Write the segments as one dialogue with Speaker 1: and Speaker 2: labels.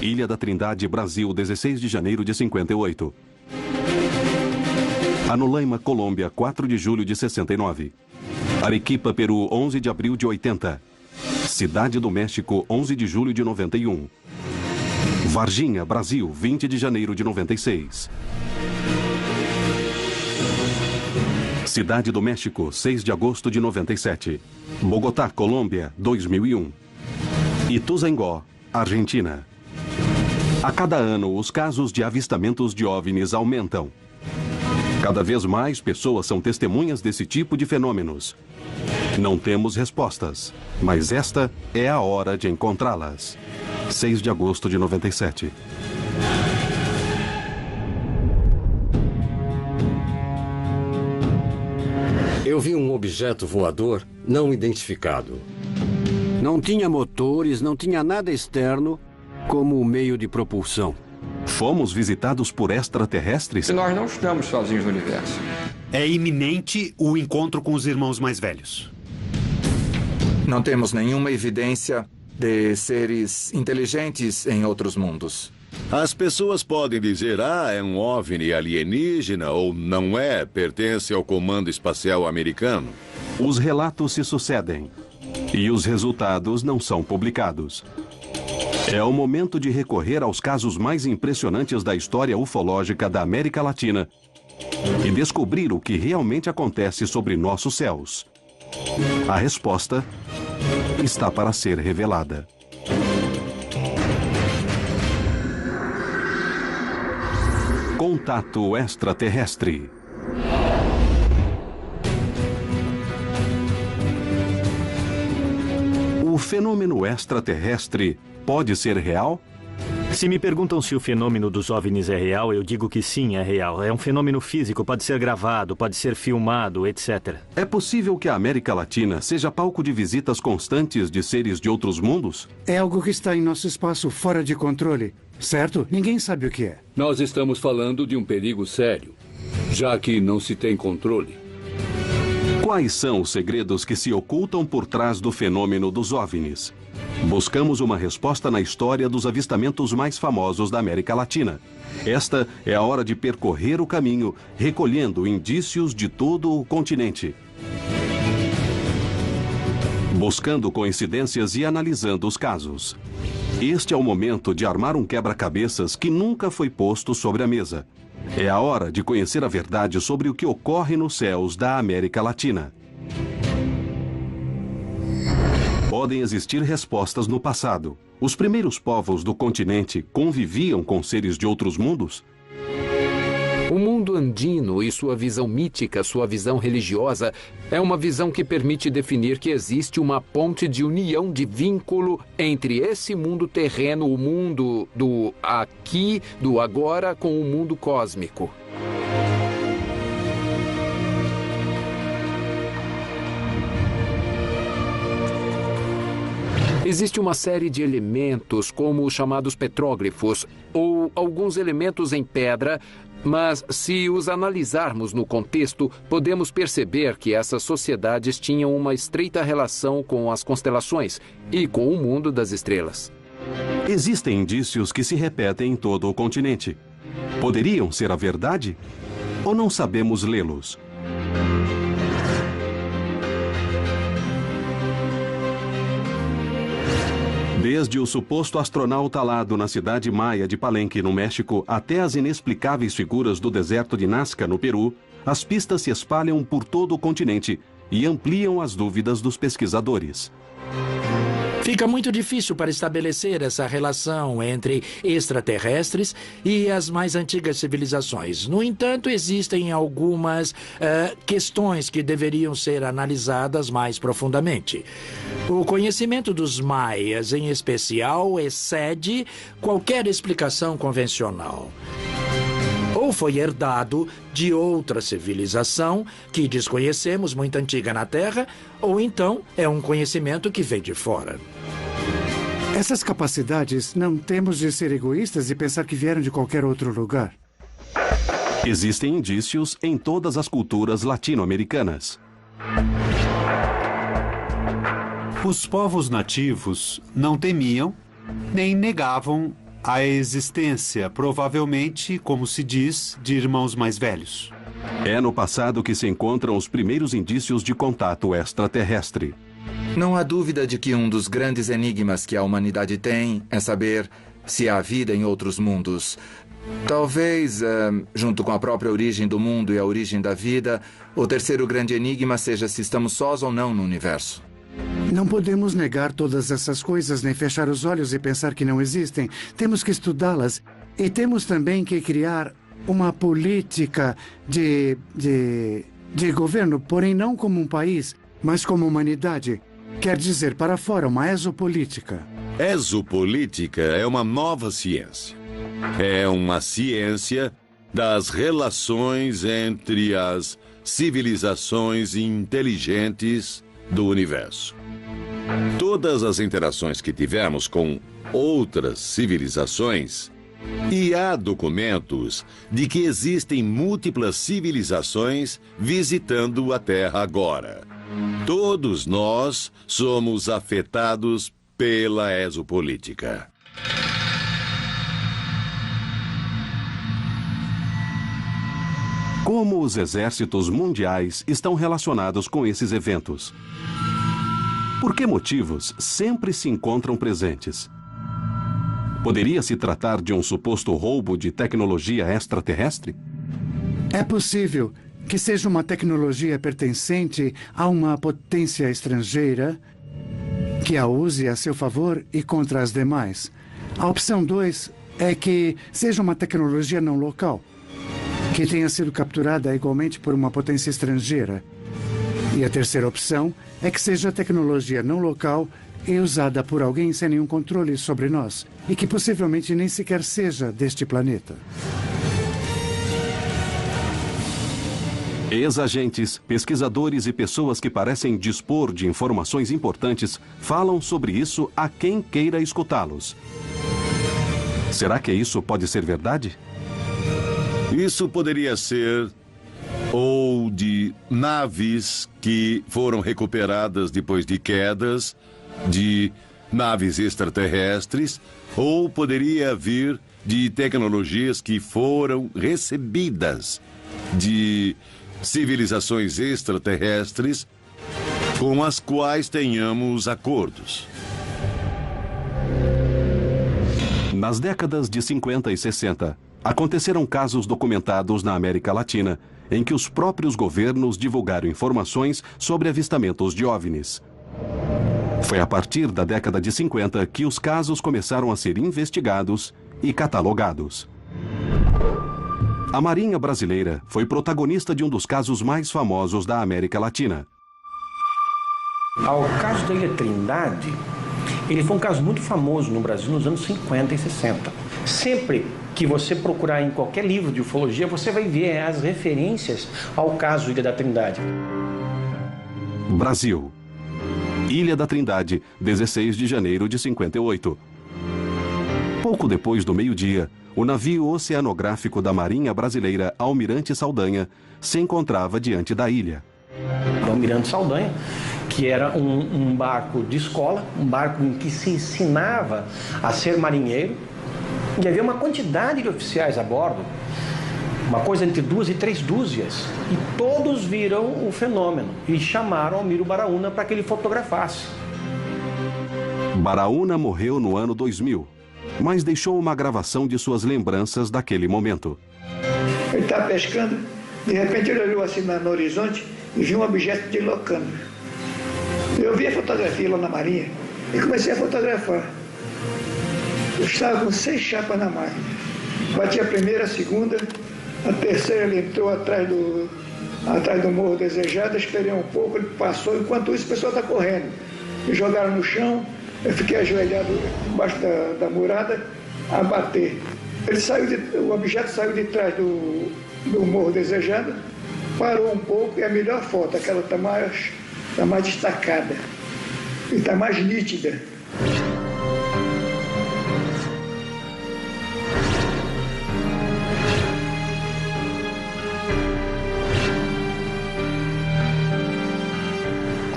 Speaker 1: Ilha da Trindade, Brasil, 16 de janeiro de 58. Anolaima, Colômbia, 4 de julho de 69. Arequipa, Peru, 11 de abril de 80. Cidade do México, 11 de julho de 91. Varginha, Brasil, 20 de janeiro de 96. Cidade do México, 6 de agosto de 97. Bogotá, Colômbia, 2001. Ituzaingó, Argentina. A cada ano, os casos de avistamentos de OVNIs aumentam. Cada vez mais pessoas são testemunhas desse tipo de fenômenos. Não temos respostas, mas esta é a hora de encontrá-las. 6 de agosto de 97.
Speaker 2: Eu vi um objeto voador não identificado.
Speaker 3: Não tinha motores, não tinha nada externo como meio de propulsão.
Speaker 1: Fomos visitados por extraterrestres?
Speaker 4: E nós não estamos sozinhos no universo.
Speaker 5: É iminente o encontro com os irmãos mais velhos.
Speaker 6: Não temos nenhuma evidência de seres inteligentes em outros mundos.
Speaker 7: As pessoas podem dizer, é um OVNI alienígena ou não é, pertence ao Comando Espacial Americano.
Speaker 1: Os relatos se sucedem e os resultados não são publicados. É o momento de recorrer aos casos mais impressionantes da história ufológica da América Latina e descobrir o que realmente acontece sobre nossos céus. A resposta está para ser revelada. Contato extraterrestre. O fenômeno extraterrestre pode ser real?
Speaker 8: Se me perguntam se o fenômeno dos OVNIs é real, eu digo que sim, é real. É um fenômeno físico, pode ser gravado, pode ser filmado, etc.
Speaker 1: É possível que a América Latina seja palco de visitas constantes de seres de outros mundos?
Speaker 9: É algo que está em nosso espaço fora de controle, certo? Ninguém sabe o que é.
Speaker 10: Nós estamos falando de um perigo sério, já que não se tem controle.
Speaker 1: Quais são os segredos que se ocultam por trás do fenômeno dos OVNIs? Buscamos uma resposta na história dos avistamentos mais famosos da América Latina. Esta é a hora de percorrer o caminho, recolhendo indícios de todo o continente. Buscando coincidências e analisando os casos. Este é o momento de armar um quebra-cabeças que nunca foi posto sobre a mesa. É a hora de conhecer a verdade sobre o que ocorre nos céus da América Latina. Podem existir respostas no passado. Os primeiros povos do continente conviviam com seres de outros mundos?
Speaker 11: O mundo andino e sua visão mítica, sua visão religiosa, é uma visão que permite definir que existe uma ponte de união, de vínculo entre esse mundo terreno, o mundo do aqui, do agora, com o mundo cósmico. Existe uma série de elementos, como os chamados petróglifos, ou alguns elementos em pedra, mas se os analisarmos no contexto, podemos perceber que essas sociedades tinham uma estreita relação com as constelações e com o mundo das estrelas.
Speaker 1: Existem indícios que se repetem em todo o continente. Poderiam ser a verdade? Ou não sabemos lê-los? Desde o suposto astronauta alado na cidade maia de Palenque, no México, até as inexplicáveis figuras do deserto de Nazca, no Peru, as pistas se espalham por todo o continente e ampliam as dúvidas dos pesquisadores.
Speaker 12: Fica muito difícil para estabelecer essa relação entre extraterrestres e as mais antigas civilizações. No entanto, existem algumas questões que deveriam ser analisadas mais profundamente. O conhecimento dos maias, em especial, excede qualquer explicação convencional. Ou foi herdado de outra civilização que desconhecemos, muito antiga na Terra, ou então é um conhecimento que vem de fora.
Speaker 9: Essas capacidades não temos de ser egoístas e pensar que vieram de qualquer outro lugar.
Speaker 1: Existem indícios em todas as culturas latino-americanas.
Speaker 5: Os povos nativos não temiam nem negavam a existência, provavelmente, como se diz, de irmãos mais velhos.
Speaker 1: É no passado que se encontram os primeiros indícios de contato extraterrestre.
Speaker 6: Não há dúvida de que um dos grandes enigmas que a humanidade tem é saber se há vida em outros mundos. Talvez, junto com a própria origem do mundo e a origem da vida, o terceiro grande enigma seja se estamos sós ou não no universo.
Speaker 9: Não podemos negar todas essas coisas, nem fechar os olhos e pensar que não existem. Temos que estudá-las. E temos também que criar uma política de governo, porém não como um país, mas como humanidade. Quer dizer, para fora, uma exopolítica.
Speaker 7: Exopolítica é uma nova ciência. É uma ciência das relações entre as civilizações inteligentes do universo. Todas as interações que tivemos com outras civilizações, e há documentos de que existem múltiplas civilizações visitando a Terra agora. Todos nós somos afetados pela exopolítica.
Speaker 1: Como os exércitos mundiais estão relacionados com esses eventos? Por que motivos sempre se encontram presentes? Poderia se tratar de um suposto roubo de tecnologia extraterrestre?
Speaker 9: É possível que seja uma tecnologia pertencente a uma potência estrangeira que a use a seu favor e contra as demais. A opção 2 é que seja uma tecnologia não local, que tenha sido capturada igualmente por uma potência estrangeira. E a terceira opção é que seja tecnologia não local e usada por alguém sem nenhum controle sobre nós, e que possivelmente nem sequer seja deste planeta.
Speaker 1: Ex-agentes, pesquisadores e pessoas que parecem dispor de informações importantes falam sobre isso a quem queira escutá-los. Será que isso pode ser verdade?
Speaker 7: Isso poderia ser ou de naves que foram recuperadas depois de quedas, de naves extraterrestres, ou poderia vir de tecnologias que foram recebidas de civilizações extraterrestres com as quais tenhamos acordos.
Speaker 1: Nas décadas de 50 e 60, aconteceram casos documentados na América Latina em que os próprios governos divulgaram informações sobre avistamentos de OVNIs. Foi a partir da década de 50 que os casos começaram a ser investigados e catalogados. A Marinha Brasileira foi protagonista de um dos casos mais famosos da América Latina.
Speaker 13: O caso da Ilha Trindade, ele foi um caso muito famoso no Brasil nos anos 50 e 60. Sempre que você procurar em qualquer livro de ufologia, você vai ver as referências ao caso Ilha da Trindade.
Speaker 1: Brasil. Ilha da Trindade, 16 de janeiro de 58. Pouco depois do meio-dia, o navio oceanográfico da Marinha Brasileira Almirante Saldanha se encontrava diante da ilha.
Speaker 13: O Almirante Saldanha, que era um barco de escola, um barco em que se ensinava a ser marinheiro, e havia uma quantidade de oficiais a bordo, uma coisa entre 2 e 3 dúzias, e todos viram o fenômeno e chamaram Almiro Baraúna para que ele fotografasse.
Speaker 1: Baraúna morreu no ano 2000, mas deixou uma gravação de suas lembranças daquele momento.
Speaker 14: Ele estava pescando, de repente ele olhou assim no horizonte e viu um objeto deslocando. Eu vi a fotografia lá na marinha e comecei a fotografar. Eu estava com 6 chapas na máquina. Bati a primeira, a segunda, a terceira ele entrou atrás do Morro Desejado, esperei um pouco, ele passou, enquanto isso o pessoal está correndo. Me jogaram no chão, eu fiquei ajoelhado embaixo da murada a bater. O objeto saiu de trás do Morro Desejado, parou um pouco e a melhor foto, aquela está mais destacada e está mais nítida.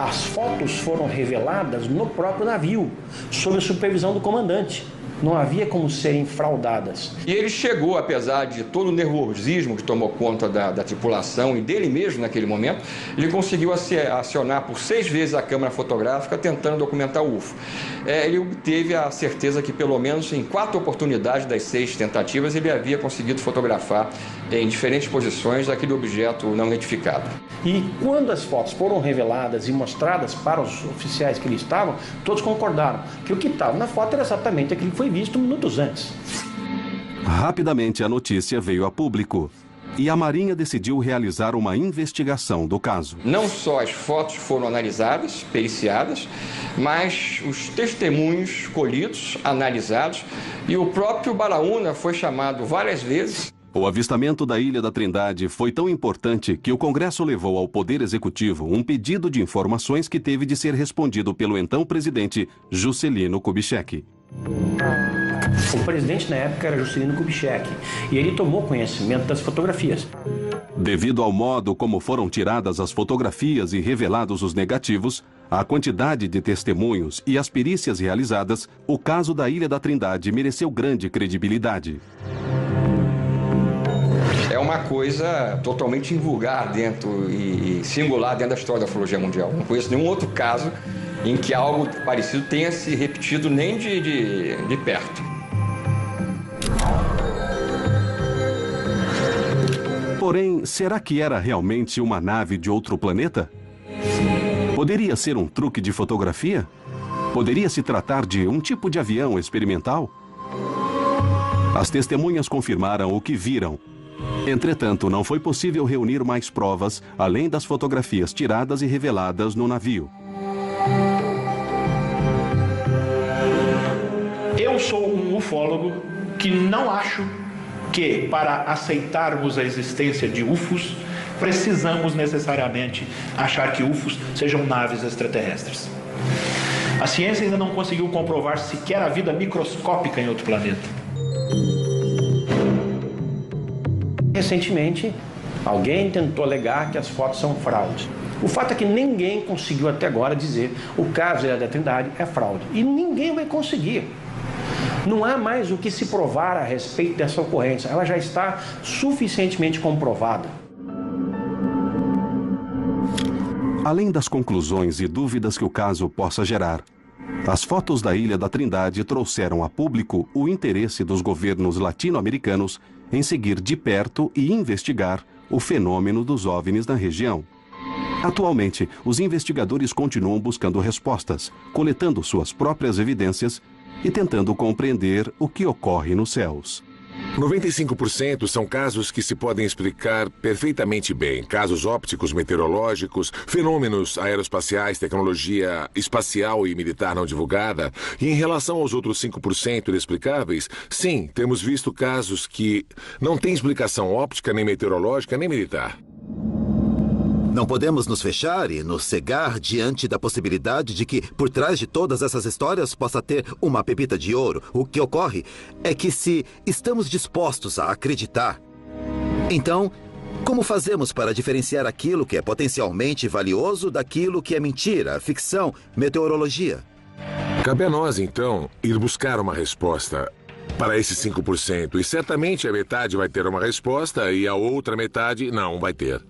Speaker 13: As fotos foram reveladas no próprio navio, sob a supervisão do comandante. não havia como serem fraudadas.
Speaker 4: E ele chegou, apesar de todo o nervosismo que tomou conta da tripulação e dele mesmo naquele momento, ele conseguiu acionar por 6 vezes a câmera fotográfica tentando documentar o UFO. Ele obteve a certeza que pelo menos em 4 oportunidades das 6 tentativas ele havia conseguido fotografar em diferentes posições aquele objeto não identificado.
Speaker 13: E quando as fotos foram reveladas e mostradas para os oficiais que ali estavam, todos concordaram que o que estava na foto era exatamente aquilo que foi visto minutos antes.
Speaker 1: Rapidamente a notícia veio a público e a Marinha decidiu realizar uma investigação do caso.
Speaker 4: Não só as fotos foram analisadas, periciadas, mas os testemunhos colhidos, analisados, e o próprio Baraúna foi chamado várias vezes.
Speaker 1: O avistamento da Ilha da Trindade foi tão importante que o Congresso levou ao Poder Executivo um pedido de informações que teve de ser respondido pelo então presidente Juscelino Kubitschek.
Speaker 13: O presidente na época era Juscelino Kubitschek e ele tomou conhecimento das fotografias.
Speaker 1: Devido ao modo como foram tiradas as fotografias e revelados os negativos, a quantidade de testemunhos e as perícias realizadas, o caso da Ilha da Trindade mereceu grande credibilidade.
Speaker 4: É uma coisa totalmente invulgar dentro e singular dentro da história da ufologia mundial. Não conheço nenhum outro caso em que algo parecido tenha se repetido nem de perto.
Speaker 1: Porém, será que era realmente uma nave de outro planeta? Poderia ser um truque de fotografia? Poderia se tratar de um tipo de avião experimental? As testemunhas confirmaram o que viram. Entretanto, não foi possível reunir mais provas, além das fotografias tiradas e reveladas no navio.
Speaker 15: Eu sou um ufólogo que não acho que, para aceitarmos a existência de UFOs, precisamos necessariamente achar que UFOs sejam naves extraterrestres. A ciência ainda não conseguiu comprovar sequer a vida microscópica em outro planeta.
Speaker 13: Recentemente, alguém tentou alegar que as fotos são fraude. O fato é que ninguém conseguiu até agora dizer o caso da Ilha da Trindade é fraude. E ninguém vai conseguir. Não há mais o que se provar a respeito dessa ocorrência. Ela já está suficientemente comprovada.
Speaker 1: Além das conclusões e dúvidas que o caso possa gerar, as fotos da Ilha da Trindade trouxeram a público o interesse dos governos latino-americanos em seguir de perto e investigar o fenômeno dos OVNIs na região. Atualmente, os investigadores continuam buscando respostas, coletando suas próprias evidências e tentando compreender o que ocorre nos céus.
Speaker 16: 95% são casos que se podem explicar perfeitamente bem. Casos ópticos, meteorológicos, fenômenos aeroespaciais, tecnologia espacial e militar não divulgada. E em relação aos outros 5% inexplicáveis, sim, temos visto casos que não têm explicação óptica, nem meteorológica, nem militar.
Speaker 17: Não podemos nos fechar e nos cegar diante da possibilidade de que, por trás de todas essas histórias, possa ter uma pepita de ouro. O que ocorre é que, se estamos dispostos a acreditar, então, como fazemos para diferenciar aquilo que é potencialmente valioso daquilo que é mentira, ficção, meteorologia?
Speaker 16: Cabe a nós, então, ir buscar uma resposta para esses 5%. E certamente a metade vai ter uma resposta e a outra metade não vai ter.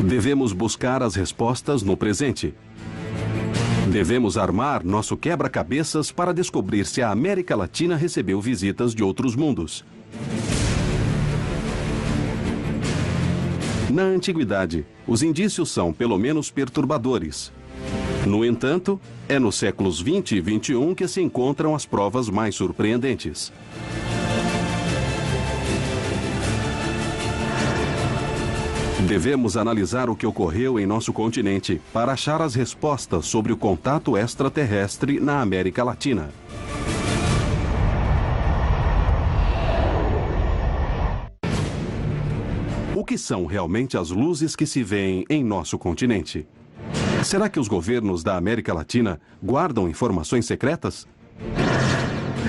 Speaker 1: Devemos buscar as respostas no presente. Devemos armar nosso quebra-cabeças para descobrir se a América Latina recebeu visitas de outros mundos. Na antiguidade, os indícios são pelo menos perturbadores. No entanto, é nos séculos 20 e 21 que se encontram as provas mais surpreendentes. Devemos analisar o que ocorreu em nosso continente para achar as respostas sobre o contato extraterrestre na América Latina. O que são realmente as luzes que se veem em nosso continente? Será que os governos da América Latina guardam informações secretas?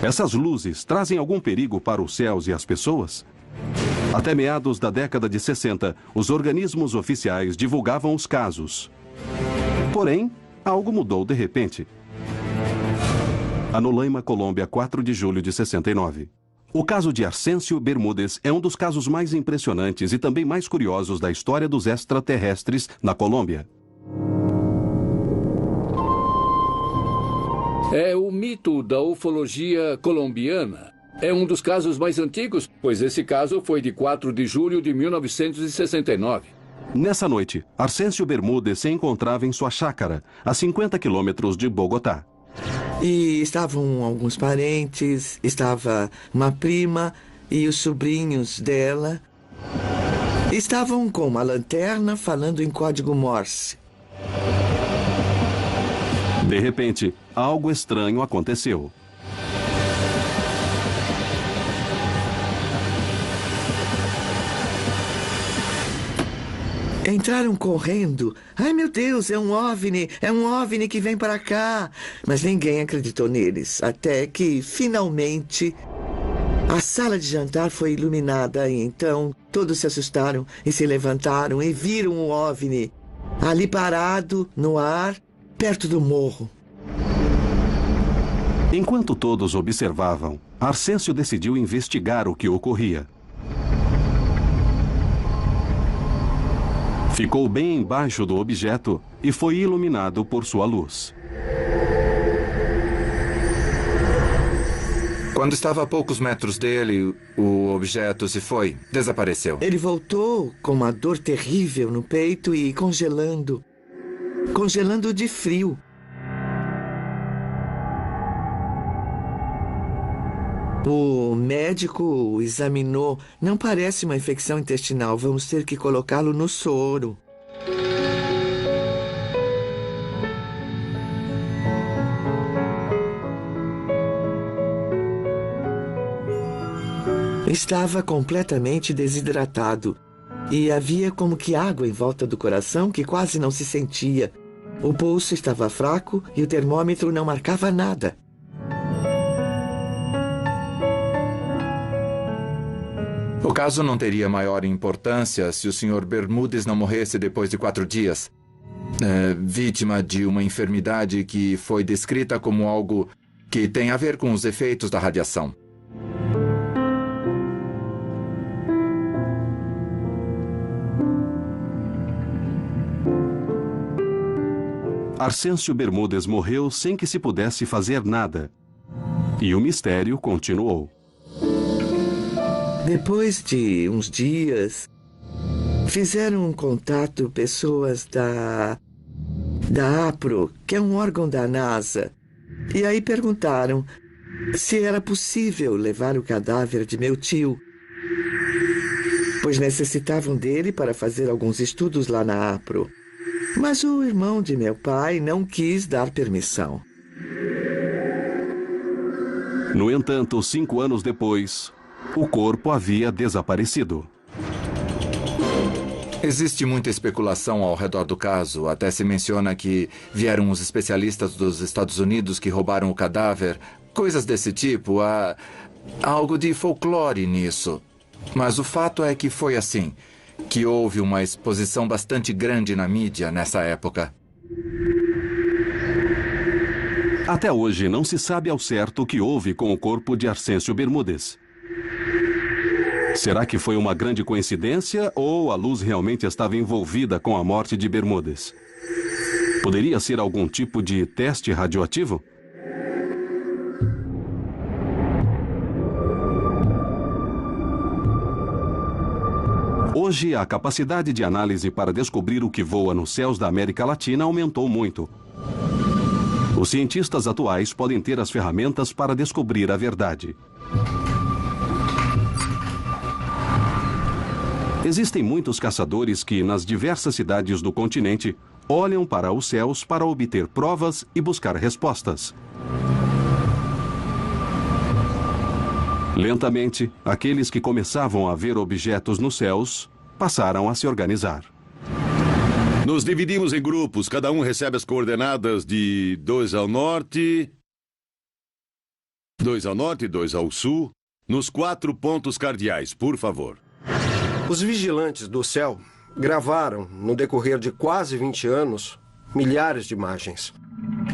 Speaker 1: Essas luzes trazem algum perigo para os céus e as pessoas? Até meados da década de 60, os organismos oficiais divulgavam os casos. Porém, algo mudou de repente. Anolaima, Colômbia, 4 de julho de 69. O caso de Arcêncio Bermúdez é um dos casos mais impressionantes e também mais curiosos da história dos extraterrestres na Colômbia.
Speaker 10: É o mito da ufologia colombiana. É um dos casos mais antigos, pois esse caso foi de 4 de julho de 1969.
Speaker 1: Nessa noite, Arcêncio Bermúdez se encontrava em sua chácara, a 50 quilômetros de Bogotá.
Speaker 18: E estavam alguns parentes, estava uma prima e os sobrinhos dela. Estavam com uma lanterna falando em código Morse.
Speaker 1: De repente, algo estranho aconteceu.
Speaker 18: Entraram correndo. Ai, meu Deus, é um OVNI que vem para cá. Mas ninguém acreditou neles, até que, finalmente, a sala de jantar foi iluminada e então todos se assustaram e se levantaram e viram um OVNI ali parado, no ar, perto do morro.
Speaker 1: Enquanto todos observavam, Arcêncio decidiu investigar o que ocorria. Ficou bem embaixo do objeto e foi iluminado por sua luz.
Speaker 6: Quando estava a poucos metros dele, o objeto se foi, desapareceu.
Speaker 18: Ele voltou com uma dor terrível no peito e congelando de frio. O médico o examinou. Não parece uma infecção intestinal. Vamos ter que colocá-lo no soro. Estava completamente desidratado. E havia como que água em volta do coração que quase não se sentia. O pulso estava fraco e o termômetro não marcava nada.
Speaker 6: O caso não teria maior importância se o Sr. Bermúdez não morresse depois de 4 dias. Vítima de uma enfermidade que foi descrita como algo que tem a ver com os efeitos da radiação.
Speaker 1: Arcêncio Bermúdez morreu sem que se pudesse fazer nada. E o mistério continuou.
Speaker 18: Depois de uns dias, fizeram um contato pessoas da APRO, que é um órgão da NASA. E aí perguntaram se era possível levar o cadáver de meu tio, pois necessitavam dele para fazer alguns estudos lá na APRO. Mas o irmão de meu pai não quis dar permissão.
Speaker 1: No entanto, 5 anos depois, o corpo havia desaparecido.
Speaker 6: Existe muita especulação ao redor do caso. Até se menciona que vieram os especialistas dos Estados Unidos que roubaram o cadáver. Coisas desse tipo. Há algo de folclore nisso. Mas o fato é que foi assim, que houve uma exposição bastante grande na mídia nessa época.
Speaker 1: Até hoje não se sabe ao certo o que houve com o corpo de Arcêncio Bermúdez. Será que foi uma grande coincidência ou a luz realmente estava envolvida com a morte de Bermúdez? Poderia ser algum tipo de teste radioativo? Hoje, a capacidade de análise para descobrir o que voa nos céus da América Latina aumentou muito. Os cientistas atuais podem ter as ferramentas para descobrir a verdade. Existem muitos caçadores que, nas diversas cidades do continente, olham para os céus para obter provas e buscar respostas. Lentamente, aqueles que começavam a ver objetos nos céus passaram a se organizar.
Speaker 7: Nos dividimos em grupos, cada um recebe as coordenadas de 2 ao norte, 2 ao sul, nos 4 pontos cardeais, por favor.
Speaker 19: Os vigilantes do céu gravaram, no decorrer de quase 20 anos, milhares de imagens.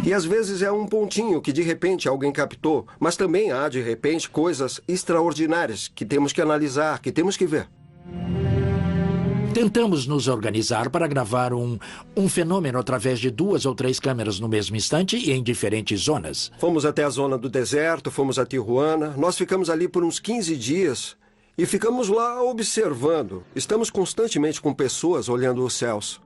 Speaker 19: E às vezes é um pontinho que de repente alguém captou, mas também há de repente coisas extraordinárias que temos que analisar, que temos que ver.
Speaker 12: Tentamos nos organizar para gravar um fenômeno através de 2 ou 3 câmeras no mesmo instante e em diferentes zonas.
Speaker 19: Fomos até a zona do deserto, fomos a Tijuana. Nós ficamos ali por uns 15 dias e ficamos lá observando. Estamos constantemente com pessoas olhando os céus.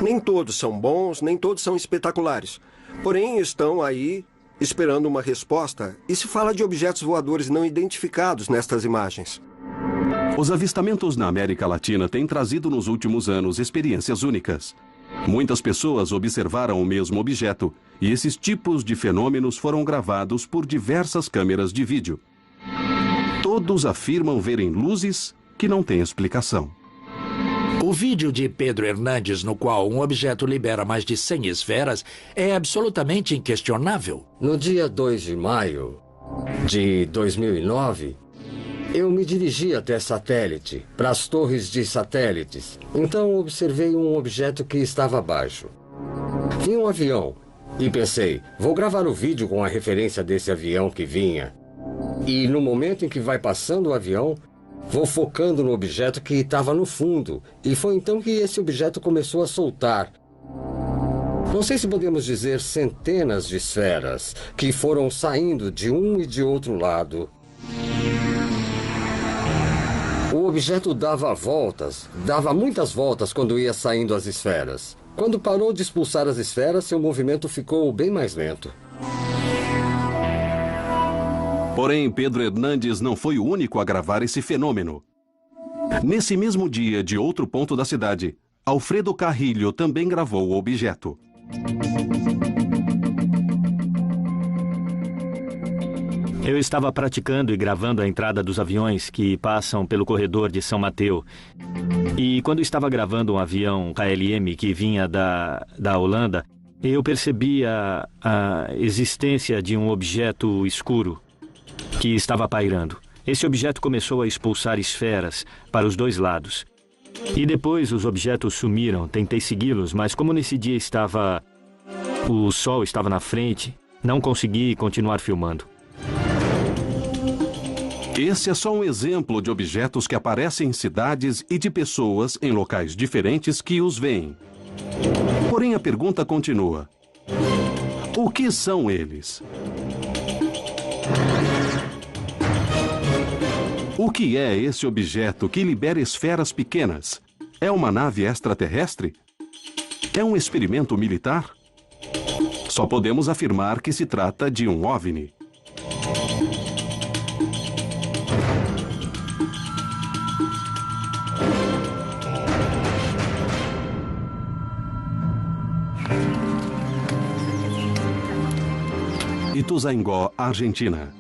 Speaker 19: Nem todos são bons, nem todos são espetaculares. Porém, estão aí esperando uma resposta e se fala de objetos voadores não identificados nestas imagens.
Speaker 1: Os avistamentos na América Latina têm trazido nos últimos anos experiências únicas. Muitas pessoas observaram o mesmo objeto e esses tipos de fenômenos foram gravados por diversas câmeras de vídeo. Todos afirmam verem luzes que não têm explicação.
Speaker 12: O vídeo de Pedro Hernandes, no qual um objeto libera mais de 100 esferas, é absolutamente inquestionável.
Speaker 2: No dia 2 de maio de 2009, eu me dirigi até satélite, para as torres de satélites. Então observei um objeto que estava abaixo. Vi um avião e pensei, vou gravar o vídeo com a referência desse avião que vinha. E no momento em que vai passando o avião, vou focando no objeto que estava no fundo. E foi então que esse objeto começou a soltar. Não sei se podemos dizer centenas de esferas que foram saindo de um e de outro lado. O objeto dava voltas, dava muitas voltas quando ia saindo as esferas. Quando parou de expulsar as esferas, seu movimento ficou bem mais lento.
Speaker 1: Porém, Pedro Hernandes não foi o único a gravar esse fenômeno. Nesse mesmo dia, de outro ponto da cidade, Alfredo Carrillo também gravou o objeto.
Speaker 8: Eu estava praticando e gravando a entrada dos aviões que passam pelo corredor de São Mateu. E quando estava gravando um avião KLM que vinha da Holanda, eu percebi a existência de um objeto escuro que estava pairando. Esse objeto começou a expulsar esferas para os 2 lados. E depois os objetos sumiram. Tentei segui-los, mas como nesse dia o sol estava na frente, não consegui continuar filmando.
Speaker 1: Esse é só um exemplo de objetos que aparecem em cidades e de pessoas em locais diferentes que os veem. Porém, a pergunta continua. O que são eles? O que é esse objeto que libera esferas pequenas? É uma nave extraterrestre? É um experimento militar? Só podemos afirmar que se trata de um OVNI. Ituzaingó, Argentina.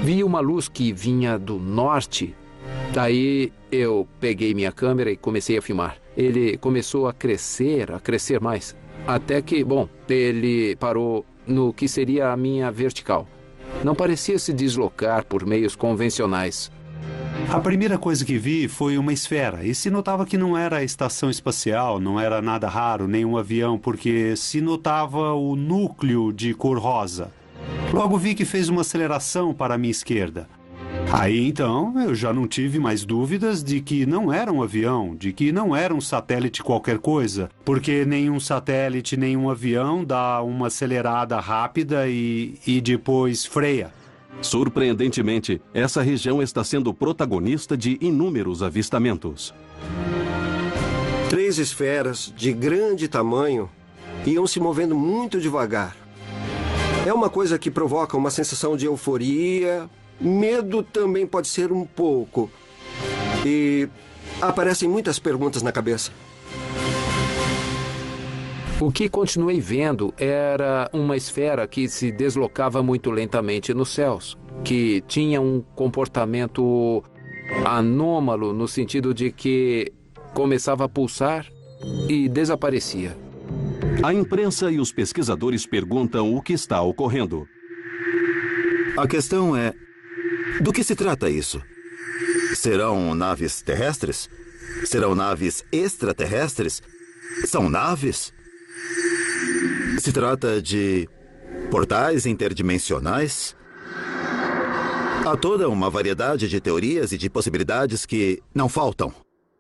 Speaker 11: Vi uma luz que vinha do norte. Daí eu peguei minha câmera e comecei a filmar. Ele começou a crescer mais. Até que, ele parou no que seria a minha vertical. Não parecia se deslocar por meios convencionais.
Speaker 5: A primeira coisa que vi foi uma esfera, e se notava que não era a estação espacial, não era nada raro, nem um avião, porque se notava o núcleo de cor rosa. Logo vi que fez uma aceleração para a minha esquerda. Aí então eu já não tive mais dúvidas de que não era um avião, de que não era um satélite qualquer coisa, porque nenhum satélite, nenhum avião dá uma acelerada rápida e depois freia.
Speaker 1: Surpreendentemente, essa região está sendo protagonista de inúmeros avistamentos.
Speaker 19: 3 esferas de grande tamanho iam se movendo muito devagar. É uma coisa que provoca uma sensação de euforia, medo também pode ser um pouco. E aparecem muitas perguntas na cabeça.
Speaker 11: O que continuei vendo era uma esfera que se deslocava muito lentamente nos céus, que tinha um comportamento anômalo no sentido de que começava a pulsar e desaparecia.
Speaker 1: A imprensa e os pesquisadores perguntam o que está ocorrendo.
Speaker 17: A questão é, do que se trata isso? Serão naves terrestres? Serão naves extraterrestres? São naves? Se trata de portais interdimensionais? Há toda uma variedade de teorias e de possibilidades que não faltam.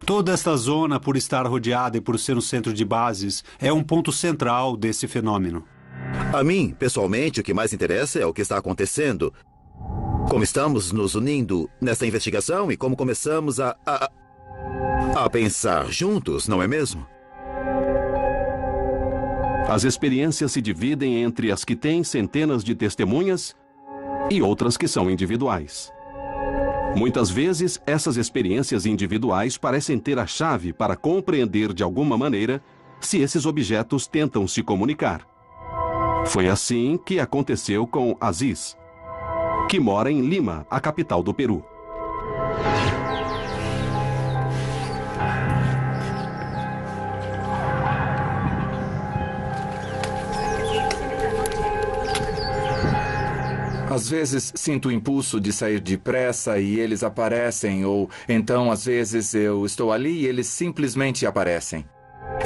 Speaker 5: Toda esta zona, por estar rodeada e por ser um centro de bases, é um ponto central desse fenômeno.
Speaker 17: A mim, pessoalmente, o que mais interessa é o que está acontecendo. Como estamos nos unindo nesta investigação e como começamos a pensar juntos, não é mesmo?
Speaker 1: As experiências se dividem entre as que têm centenas de testemunhas e outras que são individuais. Muitas vezes, essas experiências individuais parecem ter a chave para compreender de alguma maneira se esses objetos tentam se comunicar. Foi assim que aconteceu com Aziz, que mora em Lima, a capital do Peru.
Speaker 6: Às vezes sinto o impulso de sair depressa e eles aparecem, ou então às vezes eu estou ali e eles simplesmente aparecem.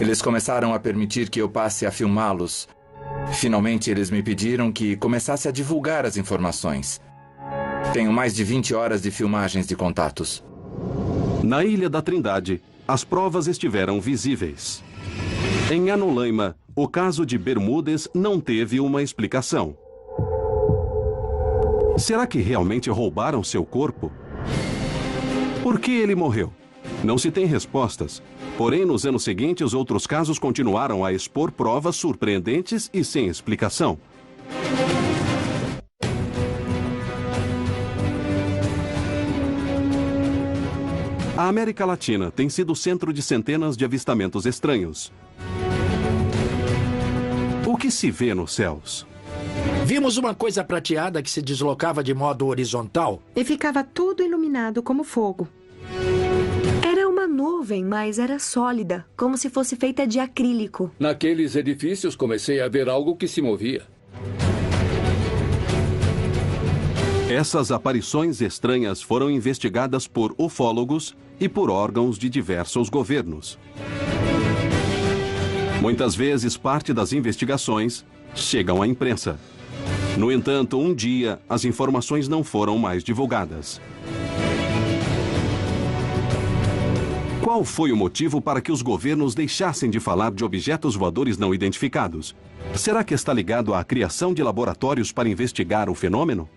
Speaker 6: Eles começaram a permitir que eu passe a filmá-los. Finalmente eles me pediram que começasse a divulgar as informações. Tenho mais de 20 horas de filmagens de contatos.
Speaker 1: Na Ilha da Trindade, as provas estiveram visíveis. Em Anolaima, o caso de Bermúdez não teve uma explicação. Será que realmente roubaram seu corpo? Por que ele morreu? Não se tem respostas. Porém, nos anos seguintes, outros casos continuaram a expor provas surpreendentes e sem explicação. A América Latina tem sido centro de centenas de avistamentos estranhos. O que se vê nos céus?
Speaker 12: Vimos uma coisa prateada que se deslocava de modo horizontal.
Speaker 20: E ficava tudo iluminado como fogo. Era uma nuvem, mas era sólida, como se fosse feita de acrílico.
Speaker 10: Naqueles edifícios comecei a ver algo que se movia.
Speaker 1: Essas aparições estranhas foram investigadas por ufólogos e por órgãos de diversos governos. Muitas vezes, parte das investigações chegam à imprensa. No entanto, um dia, as informações não foram mais divulgadas. Qual foi o motivo para que os governos deixassem de falar de objetos voadores não identificados? Será que está ligado à criação de laboratórios para investigar o fenômeno?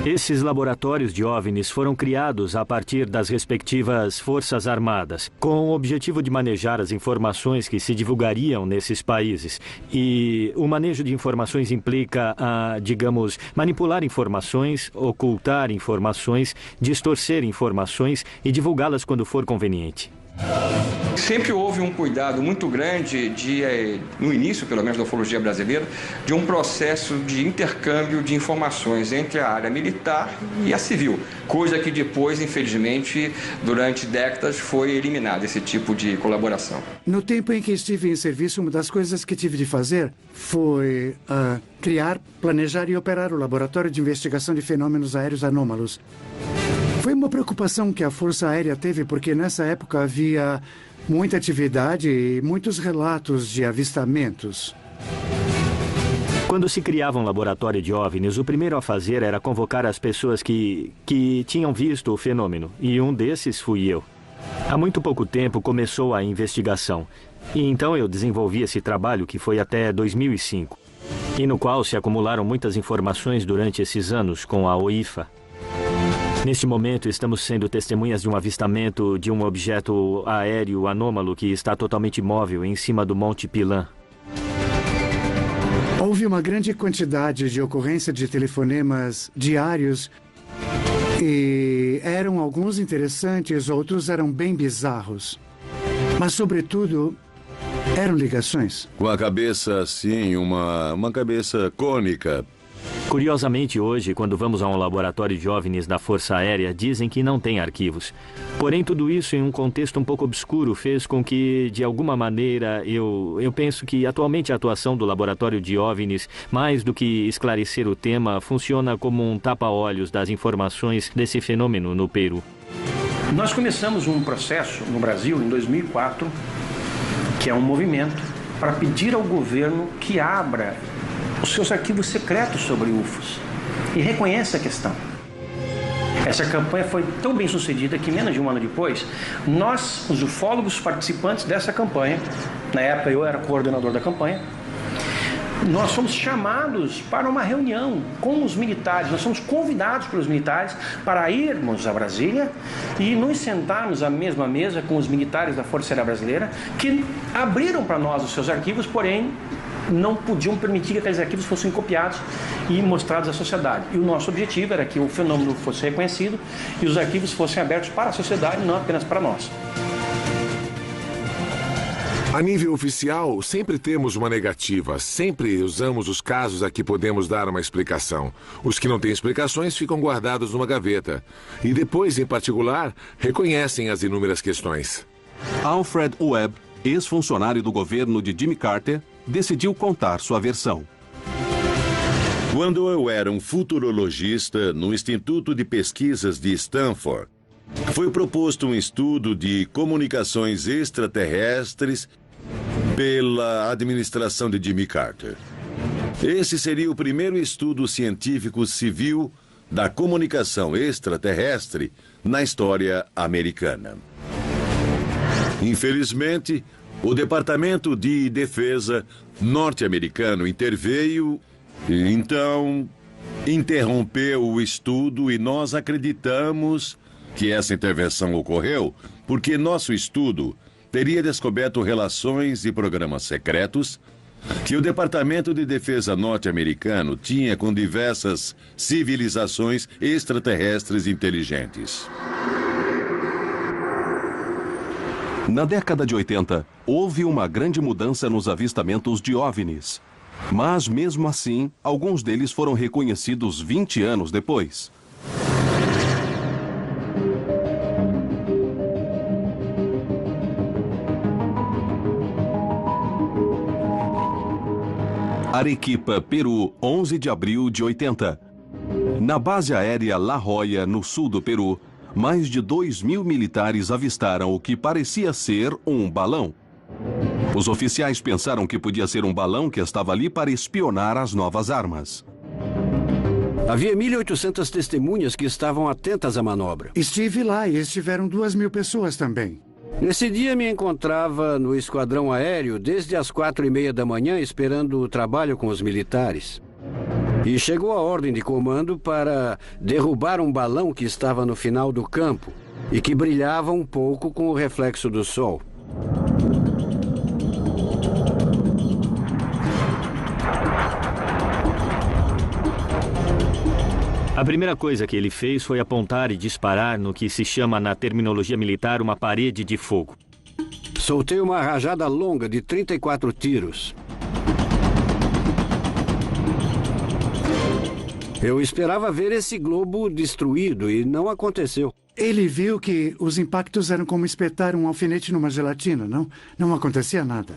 Speaker 8: Esses laboratórios de OVNIs foram criados a partir das respectivas Forças Armadas, com o objetivo de manejar as informações que se divulgariam nesses países. E o manejo de informações implica, digamos, manipular informações, ocultar informações, distorcer informações e divulgá-las quando for conveniente.
Speaker 4: Sempre houve um cuidado muito grande no início, pelo menos da ufologia brasileira, de um processo de intercâmbio de informações entre a área militar e a civil, coisa que depois, infelizmente, durante décadas foi eliminada, esse tipo de colaboração.
Speaker 9: No tempo em que estive em serviço, uma das coisas que tive de fazer foi criar, planejar e operar o Laboratório de Investigação de Fenômenos Aéreos Anômalos. Foi uma preocupação que a Força Aérea teve, porque nessa época havia muita atividade e muitos relatos de avistamentos.
Speaker 8: Quando se criava um laboratório de OVNIs, o primeiro a fazer era convocar as pessoas que tinham visto o fenômeno, e um desses fui eu. Há muito pouco tempo começou a investigação, e então eu desenvolvi esse trabalho que foi até 2005, e no qual se acumularam muitas informações durante esses anos com a OIFA. Neste momento, estamos sendo testemunhas de um avistamento de um objeto aéreo anômalo que está totalmente imóvel em cima do Monte Pilã.
Speaker 9: Houve uma grande quantidade de ocorrência de telefonemas diários e eram alguns interessantes, outros eram bem bizarros. Mas, sobretudo, eram ligações.
Speaker 7: Com a cabeça assim, uma cabeça cônica.
Speaker 8: Curiosamente, hoje, quando vamos a um laboratório de OVNIs da Força Aérea, dizem que não tem arquivos. Porém, tudo isso em um contexto um pouco obscuro fez com que, de alguma maneira, eu penso que atualmente a atuação do laboratório de OVNIs, mais do que esclarecer o tema, funciona como um tapa-olhos das informações desse fenômeno no Peru.
Speaker 13: Nós começamos um processo no Brasil, em 2004, que é um movimento para pedir ao governo que abra os seus arquivos secretos sobre UFOs e reconheça a questão. Essa campanha foi tão bem sucedida que menos de um ano depois, nós, os ufólogos participantes dessa campanha, na época eu era coordenador da campanha, nós fomos chamados para uma reunião com os militares, nós fomos convidados pelos militares para irmos a Brasília e nos sentarmos à mesma mesa com os militares da Força Aérea Brasileira, que abriram para nós os seus arquivos, porém não podiam permitir que aqueles arquivos fossem copiados e mostrados à sociedade. E o nosso objetivo era que o fenômeno fosse reconhecido e os arquivos fossem abertos para a sociedade, não apenas para nós.
Speaker 16: A nível oficial, sempre temos uma negativa, sempre usamos os casos a que podemos dar uma explicação. Os que não têm explicações ficam guardados numa gaveta. E depois, em particular, reconhecem as inúmeras questões.
Speaker 1: Alfred Webb, ex-funcionário do governo de Jimmy Carter, decidiu contar sua versão.
Speaker 7: Quando eu era um futurologista no Instituto de Pesquisas de Stanford, foi proposto um estudo de comunicações extraterrestres pela administração de Jimmy Carter. Esse seria o primeiro estudo científico civil da comunicação extraterrestre na história americana. Infelizmente, o Departamento de Defesa norte-americano interveio e então interrompeu o estudo, e nós acreditamos que essa intervenção ocorreu porque nosso estudo teria descoberto relações e programas secretos que o Departamento de Defesa norte-americano tinha com diversas civilizações extraterrestres inteligentes.
Speaker 1: Na década de 80, houve uma grande mudança nos avistamentos de OVNIs. Mas, mesmo assim, alguns deles foram reconhecidos 20 anos depois. Arequipa, Peru, 11 de abril de 80. Na base aérea La Joya, no sul do Peru, mais de 2.000 militares avistaram o que parecia ser um balão. Os oficiais pensaram que podia ser um balão que estava ali para espionar as novas armas.
Speaker 3: Havia 1.800 testemunhas que estavam atentas à manobra.
Speaker 9: Estive lá e estiveram 2.000 pessoas também.
Speaker 3: Nesse dia me encontrava no esquadrão aéreo desde as 4:30 da manhã esperando o trabalho com os militares. E chegou a ordem de comando para derrubar um balão que estava no final do campo e que brilhava um pouco com o reflexo do sol.
Speaker 8: A primeira coisa que ele fez foi apontar e disparar no que se chama na terminologia militar uma parede de fogo.
Speaker 3: Soltei uma rajada longa de 34 tiros. Eu esperava ver esse globo destruído e não aconteceu.
Speaker 9: Ele viu que os impactos eram como espetar um alfinete numa gelatina, não? Não acontecia nada.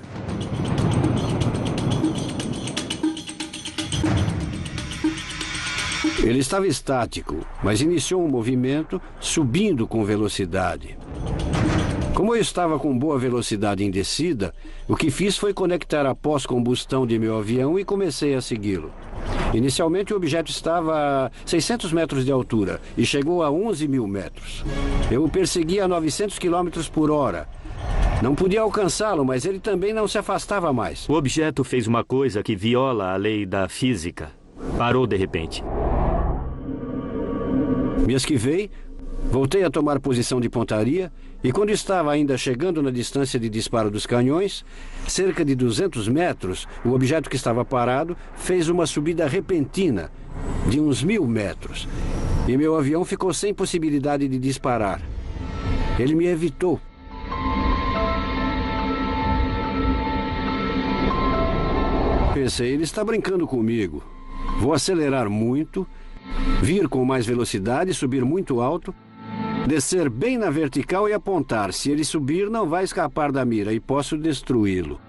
Speaker 3: Ele estava estático, mas iniciou um movimento subindo com velocidade. Como eu estava com boa velocidade em descida, o que fiz foi conectar a pós-combustão de meu avião e comecei a segui-lo. Inicialmente o objeto estava a 600 metros de altura e chegou a 11.000 metros. Eu o persegui a 900 km por hora. Não podia alcançá-lo, mas ele também não se afastava mais.
Speaker 8: O objeto fez uma coisa que viola a lei da física. Parou de repente.
Speaker 3: Me esquivei, voltei a tomar posição de pontaria e quando estava ainda chegando na distância de disparo dos canhões, cerca de 200 metros, o objeto que estava parado fez uma subida repentina de uns 1.000 metros e meu avião ficou sem possibilidade de disparar. Ele me evitou. Pensei, ele está brincando comigo. Vou acelerar muito, vir com mais velocidade, subir muito alto, descer bem na vertical e apontar. Se ele subir, não vai escapar da mira e posso destruí-lo.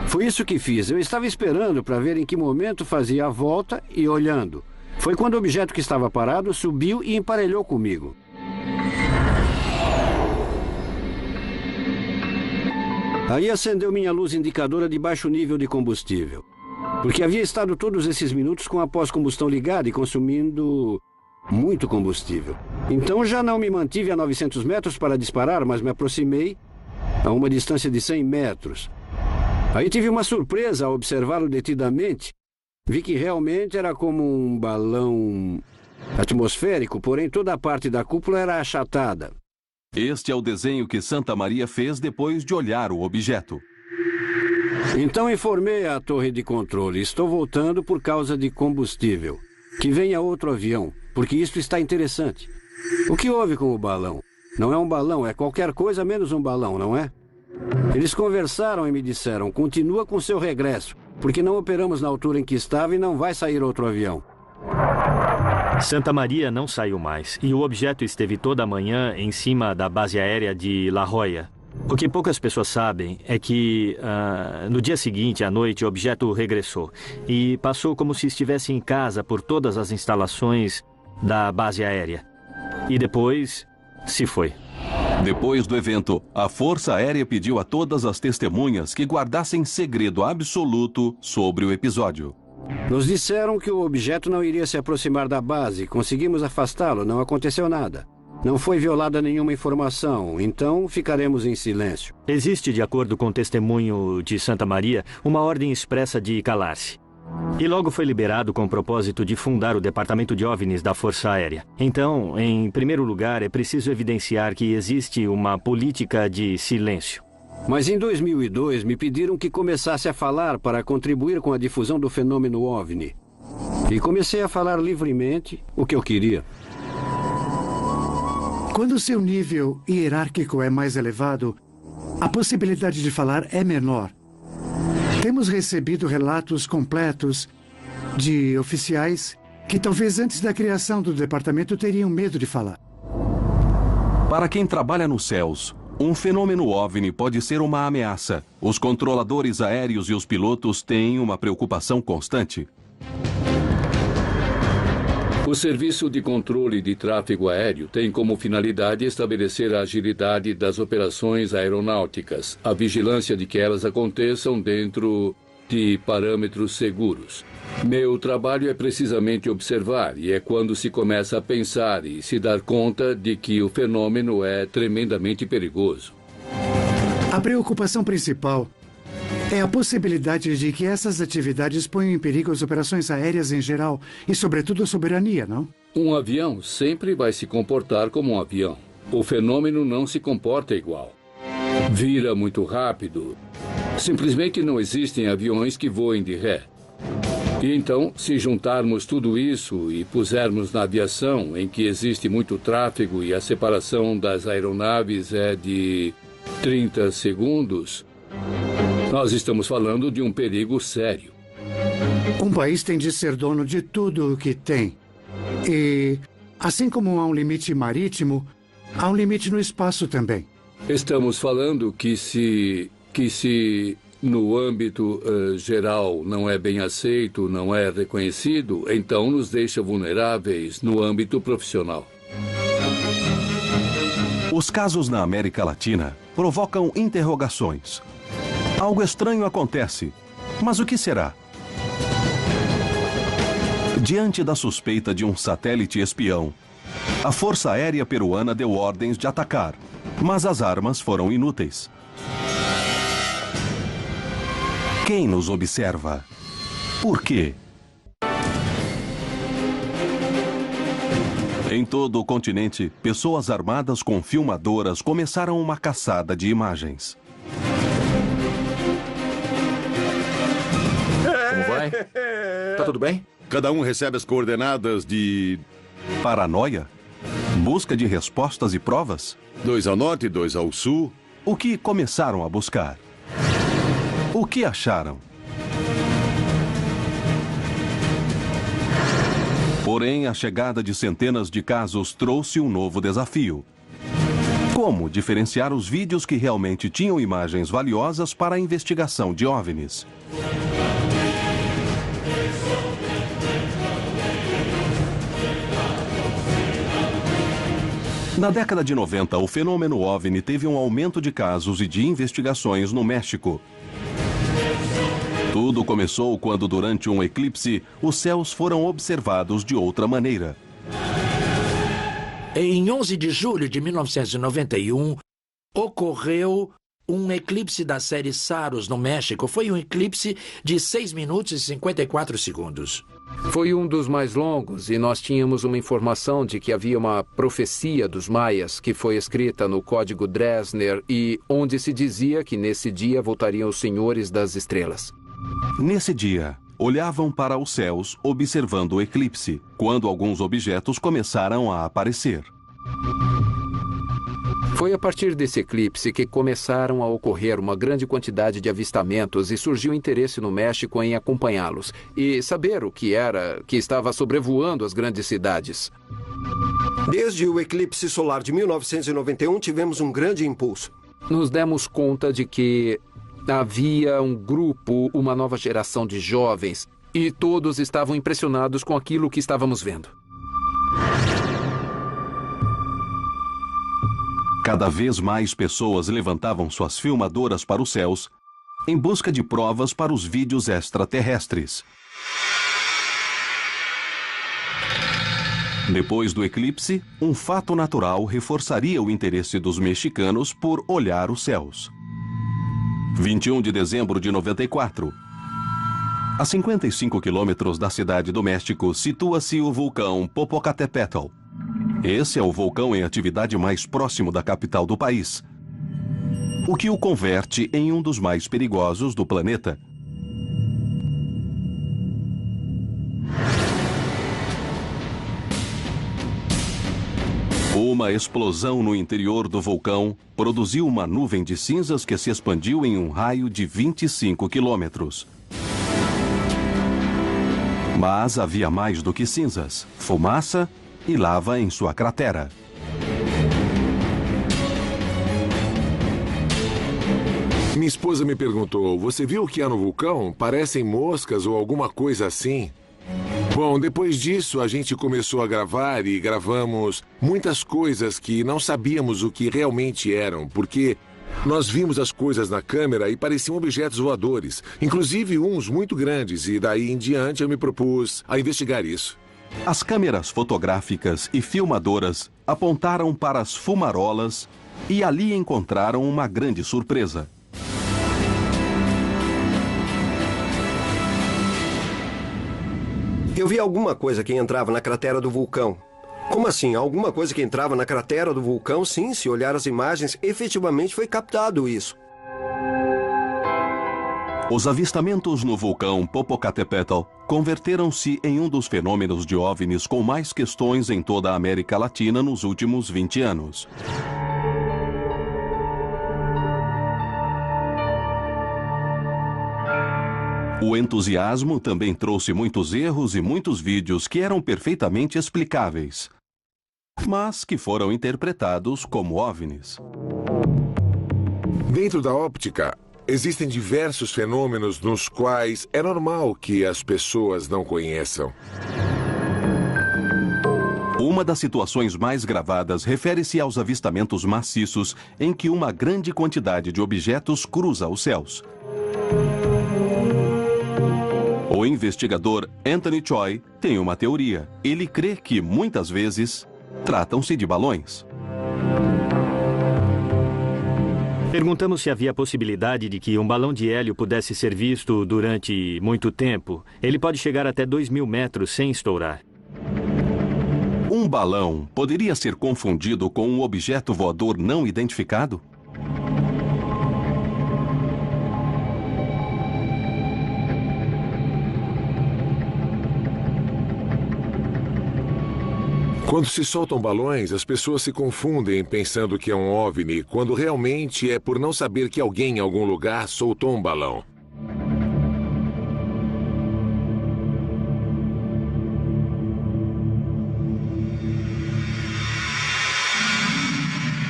Speaker 3: Foi isso que fiz. Eu estava esperando para ver em que momento fazia a volta e olhando. Foi quando o objeto que estava parado subiu e emparelhou comigo. Aí acendeu minha luz indicadora de baixo nível de combustível. Porque havia estado todos esses minutos com a pós-combustão ligada e consumindo muito combustível. Então já não me mantive a 900 metros para disparar, mas me aproximei a uma distância de 100 metros. Aí tive uma surpresa ao observá-lo detidamente. Vi que realmente era como um balão atmosférico, porém toda a parte da cúpula era achatada.
Speaker 1: Este é o desenho que Santa Maria fez depois de olhar o objeto.
Speaker 3: Então informei a torre de controle. Estou voltando por causa de combustível. Que venha outro avião, porque isto está interessante. O que houve com o balão? Não é um balão, é qualquer coisa menos um balão, não é? Eles conversaram e me disseram, continua com seu regresso, porque não operamos na altura em que estava e não vai sair outro avião.
Speaker 8: Santa Maria não saiu mais, e o objeto esteve toda a manhã em cima da base aérea de La Jolla. O que poucas pessoas sabem é que, no dia seguinte, à noite, o objeto regressou e passou como se estivesse em casa por todas as instalações da base aérea. E depois, se foi.
Speaker 1: Depois do evento, a Força Aérea pediu a todas as testemunhas que guardassem segredo absoluto sobre o episódio.
Speaker 3: Nos disseram que o objeto não iria se aproximar da base. Conseguimos afastá-lo, não aconteceu nada. Não foi violada nenhuma informação, então ficaremos em silêncio.
Speaker 8: Existe, de acordo com o testemunho de Santa Maria, uma ordem expressa de calar-se. E logo foi liberado com o propósito de fundar o Departamento de OVNIs da Força Aérea. Então, em primeiro lugar, é preciso evidenciar que existe uma política de silêncio.
Speaker 3: Mas em 2002 me pediram que começasse a falar para contribuir com a difusão do fenômeno OVNI. E comecei a falar livremente o que eu queria.
Speaker 9: Quando seu nível hierárquico é mais elevado, a possibilidade de falar é menor. Temos recebido relatos completos de oficiais que talvez antes da criação do departamento teriam medo de falar.
Speaker 1: Para quem trabalha nos céus, um fenômeno OVNI pode ser uma ameaça. Os controladores aéreos e os pilotos têm uma preocupação constante.
Speaker 10: O Serviço de Controle de Tráfego Aéreo tem como finalidade estabelecer a agilidade das operações aeronáuticas, a vigilância de que elas aconteçam dentro de parâmetros seguros. Meu trabalho é precisamente observar, e é quando se começa a pensar e se dar conta de que o fenômeno é tremendamente perigoso.
Speaker 9: A preocupação principal é a possibilidade de que essas atividades ponham em perigo as operações aéreas em geral e, sobretudo, a soberania, não?
Speaker 10: Um avião sempre vai se comportar como um avião. O fenômeno não se comporta igual. Vira muito rápido. Simplesmente não existem aviões que voem de ré. E então, se juntarmos tudo isso e pusermos na aviação, em que existe muito tráfego e a separação das aeronaves é de 30 segundos... Nós estamos falando de um perigo sério.
Speaker 9: Um país tem de ser dono de tudo o que tem. E, assim como há um limite marítimo, há um limite no espaço também.
Speaker 10: Estamos falando que se no âmbito geral não é bem aceito, não é reconhecido, então nos deixa vulneráveis no âmbito profissional.
Speaker 1: Os casos na América Latina provocam interrogações. Algo estranho acontece, mas o que será? Diante da suspeita de um satélite espião, a Força Aérea Peruana deu ordens de atacar, mas as armas foram inúteis. Quem nos observa? Por quê? Em todo o continente, pessoas armadas com filmadoras começaram uma caçada de imagens.
Speaker 7: Como vai? Tá tudo bem? Cada um recebe as coordenadas de...
Speaker 1: Paranoia? Busca de respostas e provas?
Speaker 7: 2 ao norte e 2 ao sul.
Speaker 1: O que começaram a buscar? O que acharam? Porém, a chegada de centenas de casos trouxe um novo desafio. Como diferenciar os vídeos que realmente tinham imagens valiosas para a investigação de OVNIs? Na década de 90, o fenômeno OVNI teve um aumento de casos e de investigações no México. Tudo começou quando, durante um eclipse, os céus foram observados de outra maneira.
Speaker 12: Em 11 de julho de 1991, ocorreu um eclipse da série Saros no México. Foi um eclipse de 6 minutos e 54 segundos.
Speaker 11: Foi um dos mais longos e nós tínhamos uma informação de que havia uma profecia dos maias que foi escrita no Código Dresner e onde se dizia que nesse dia voltariam os senhores das estrelas.
Speaker 1: Nesse dia, olhavam para os céus observando o eclipse, quando alguns objetos começaram a aparecer.
Speaker 11: Foi a partir desse eclipse que começaram a ocorrer uma grande quantidade de avistamentos e surgiu interesse no México em acompanhá-los e saber o que era que estava sobrevoando as grandes cidades.
Speaker 19: Desde o eclipse solar de 1991, tivemos um grande impulso.
Speaker 11: Nos demos conta de que havia um grupo, uma nova geração de jovens, e todos estavam impressionados com aquilo que estávamos vendo.
Speaker 1: Cada vez mais pessoas levantavam suas filmadoras para os céus em busca de provas para os vídeos extraterrestres. Depois do eclipse, um fato natural reforçaria o interesse dos mexicanos por olhar os céus. 21 de dezembro de 94. A 55 quilômetros da cidade do México situa-se o vulcão Popocatépetl. Esse é o vulcão em atividade mais próximo da capital do país, o que o converte em um dos mais perigosos do planeta. Uma explosão no interior do vulcão produziu uma nuvem de cinzas que se expandiu em um raio de 25 quilômetros. Mas havia mais do que cinzas, fumaça e lava em sua cratera.
Speaker 16: Minha esposa me perguntou, você viu o que há no vulcão? Parecem moscas ou alguma coisa assim? Bom, depois disso a gente começou a gravar e gravamos muitas coisas que não sabíamos o que realmente eram, porque nós vimos as coisas na câmera e pareciam objetos voadores, inclusive uns muito grandes, e daí em diante eu me propus a investigar isso.
Speaker 1: As câmeras fotográficas e filmadoras apontaram para as fumarolas e ali encontraram uma grande surpresa.
Speaker 19: Eu vi alguma coisa que entrava na cratera do vulcão. Como assim? Alguma coisa que entrava na cratera do vulcão? Sim, se olhar as imagens, efetivamente foi captado isso.
Speaker 1: Os avistamentos no vulcão Popocatépetl converteram-se em um dos fenômenos de OVNIs com mais questões em toda a América Latina nos últimos 20 anos. O entusiasmo também trouxe muitos erros e muitos vídeos que eram perfeitamente explicáveis, mas que foram interpretados como OVNIs.
Speaker 16: Dentro da óptica, existem diversos fenômenos nos quais é normal que as pessoas não conheçam.
Speaker 1: Uma das situações mais gravadas refere-se aos avistamentos maciços em que uma grande quantidade de objetos cruza os céus. O investigador Anthony Choi tem uma teoria. Ele crê que, muitas vezes, tratam-se de balões.
Speaker 8: Perguntamos se havia a possibilidade de que um balão de hélio pudesse ser visto durante muito tempo. Ele pode chegar até 2.000 metros sem estourar.
Speaker 1: Um balão poderia ser confundido com um objeto voador não identificado?
Speaker 16: Quando se soltam balões, as pessoas se confundem pensando que é um OVNI, quando realmente é por não saber que alguém em algum lugar soltou um balão.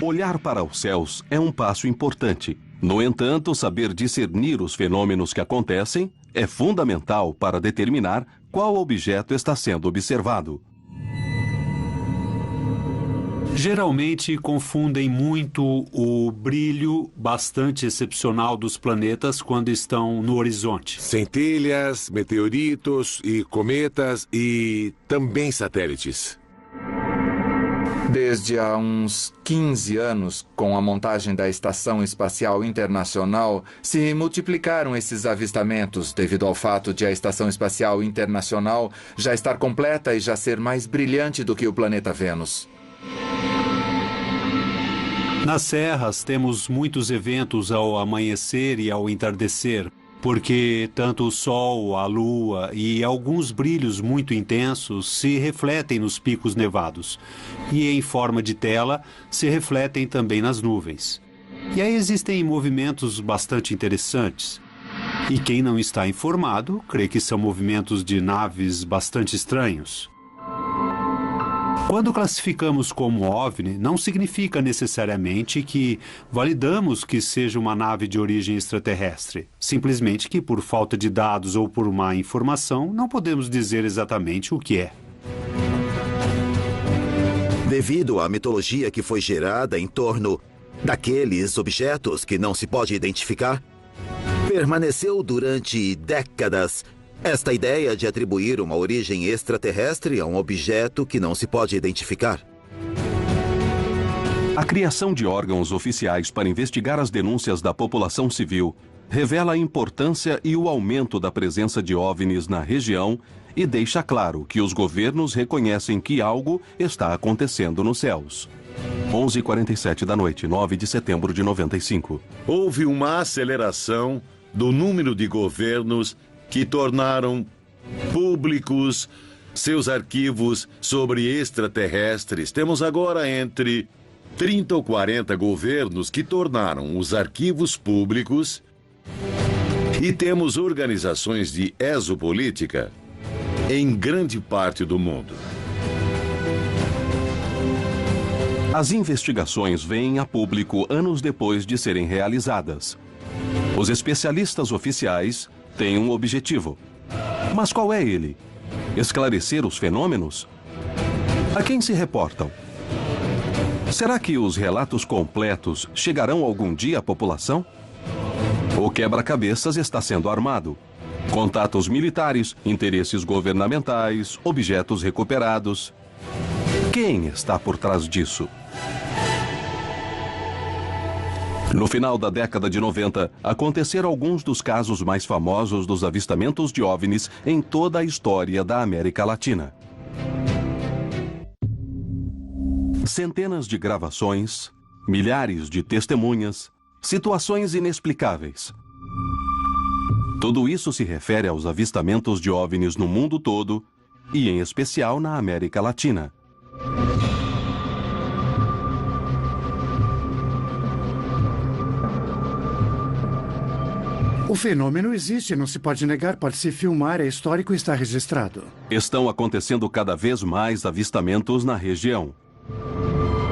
Speaker 1: Olhar para os céus é um passo importante. No entanto, saber discernir os fenômenos que acontecem é fundamental para determinar qual objeto está sendo observado.
Speaker 5: Geralmente confundem muito o brilho bastante excepcional dos planetas quando estão no horizonte.
Speaker 16: Centelhas, meteoritos e cometas e também satélites.
Speaker 6: Desde há uns 15 anos, com a montagem da Estação Espacial Internacional, se multiplicaram esses avistamentos devido ao fato de a Estação Espacial Internacional já estar completa e já ser mais brilhante do que o planeta Vênus.
Speaker 5: Nas serras temos muitos eventos ao amanhecer e ao entardecer, porque tanto o Sol, a Lua e alguns brilhos muito intensos se refletem nos picos nevados e, em forma de tela, se refletem também nas nuvens. E aí existem movimentos bastante interessantes. E quem não está informado crê que são movimentos de naves bastante estranhos. Quando classificamos como OVNI, não significa necessariamente que validamos que seja uma nave de origem extraterrestre. Simplesmente que, por falta de dados ou por má informação, não podemos dizer exatamente o que é.
Speaker 17: Devido à mitologia que foi gerada em torno daqueles objetos que não se pode identificar, permaneceu durante décadas esta ideia de atribuir uma origem extraterrestre a um objeto que não se pode identificar.
Speaker 1: A criação de órgãos oficiais para investigar as denúncias da população civil revela a importância e o aumento da presença de OVNIs na região e deixa claro que os governos reconhecem que algo está acontecendo nos céus. 11h47 da noite, 9 de setembro de 95.
Speaker 7: Houve uma aceleração do número de governos que tornaram públicos seus arquivos sobre extraterrestres. Temos agora entre 30 ou 40 governos que tornaram os arquivos públicos e temos organizações de exopolítica em grande parte do mundo.
Speaker 1: As investigações vêm a público anos depois de serem realizadas. Os especialistas oficiais têm um objetivo. Mas qual é ele? Esclarecer os fenômenos? A quem se reportam? Será que os relatos completos chegarão algum dia à população? O quebra-cabeças está sendo armado. Contatos militares, interesses governamentais, objetos recuperados. Quem está por trás disso? No final da década de 90, aconteceram alguns dos casos mais famosos dos avistamentos de OVNIs em toda a história da América Latina. Centenas de gravações, milhares de testemunhas, situações inexplicáveis. Tudo isso se refere aos avistamentos de OVNIs no mundo todo e, em especial, na América Latina.
Speaker 9: O fenômeno existe, não se pode negar, pode-se filmar, é histórico e está registrado.
Speaker 1: Estão acontecendo cada vez mais avistamentos na região.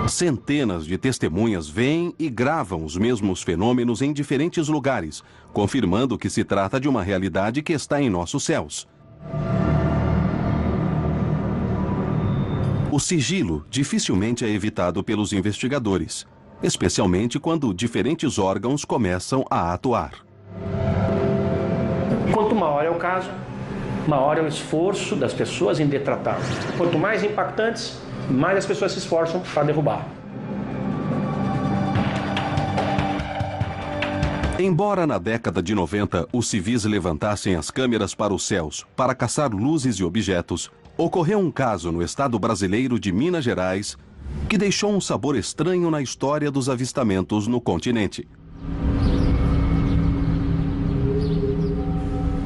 Speaker 1: Centenas de testemunhas veem e gravam os mesmos fenômenos em diferentes lugares, confirmando que se trata de uma realidade que está em nossos céus. O sigilo dificilmente é evitado pelos investigadores, especialmente quando diferentes órgãos começam a atuar.
Speaker 13: Quanto maior é o caso, maior é o esforço das pessoas em detratá-lo. Quanto mais impactantes, mais as pessoas se esforçam para derrubar.
Speaker 1: Embora na década de 90 os civis levantassem as câmeras para os céus para caçar luzes e objetos, ocorreu um caso no estado brasileiro de Minas Gerais que deixou um sabor estranho na história dos avistamentos no continente.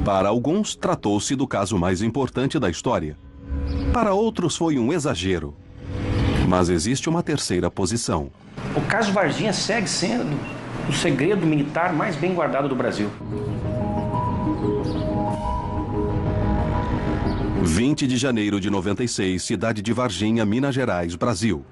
Speaker 1: Para alguns, tratou-se do caso mais importante da história. Para outros, foi um exagero. Mas existe uma terceira posição.
Speaker 13: O caso Varginha segue sendo o segredo militar mais bem guardado do Brasil.
Speaker 1: 20 de janeiro de 96, cidade de Varginha, Minas Gerais, Brasil.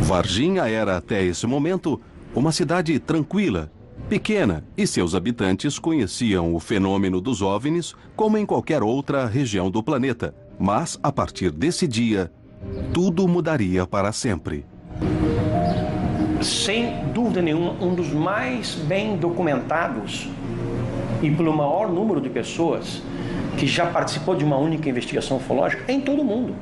Speaker 1: Varginha era, até esse momento, uma cidade tranquila, pequena, e seus habitantes conheciam o fenômeno dos OVNIs como em qualquer outra região do planeta. Mas, a partir desse dia, tudo mudaria para sempre.
Speaker 13: Sem dúvida nenhuma, um dos mais bem documentados e pelo maior número de pessoas que já participou de uma única investigação ufológica em todo o mundo.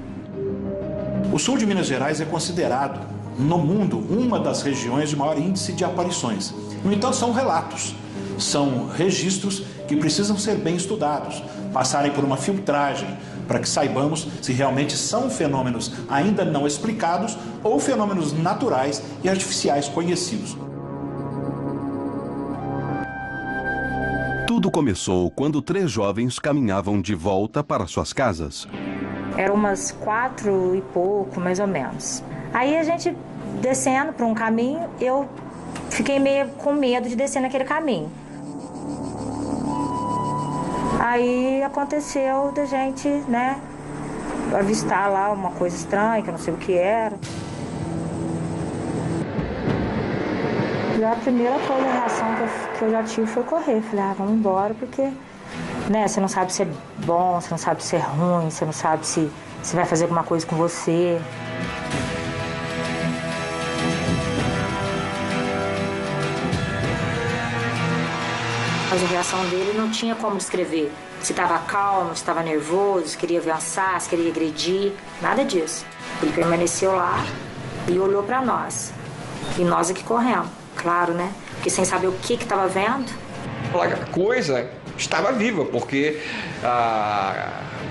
Speaker 15: O sul de Minas Gerais é considerado, no mundo, uma das regiões de maior índice de aparições. No entanto, são relatos, são registros que precisam ser bem estudados, passarem por uma filtragem, para que saibamos se realmente são fenômenos ainda não explicados ou fenômenos naturais e artificiais conhecidos.
Speaker 1: Tudo começou quando 3 jovens caminhavam de volta para suas casas.
Speaker 21: Era umas 4 e pouco, mais ou menos. Aí a gente descendo por um caminho, eu fiquei meio com medo de descer naquele caminho. Aí aconteceu da gente, né, avistar lá uma coisa estranha, que eu não sei o que era. A primeira coisa, a reação que eu já tive foi correr. Falei, vamos embora, porque, né, você não sabe se é bom, você não sabe se é ruim, você não sabe se vai fazer alguma coisa com você. Mas a reação dele não tinha como descrever. Se estava calmo, se estava nervoso, se queria avançar, se queria agredir, nada disso. Ele permaneceu lá e olhou para nós. E nós aqui corremos, claro, né? Porque sem saber o que estava vendo.
Speaker 4: A coisa estava viva, porque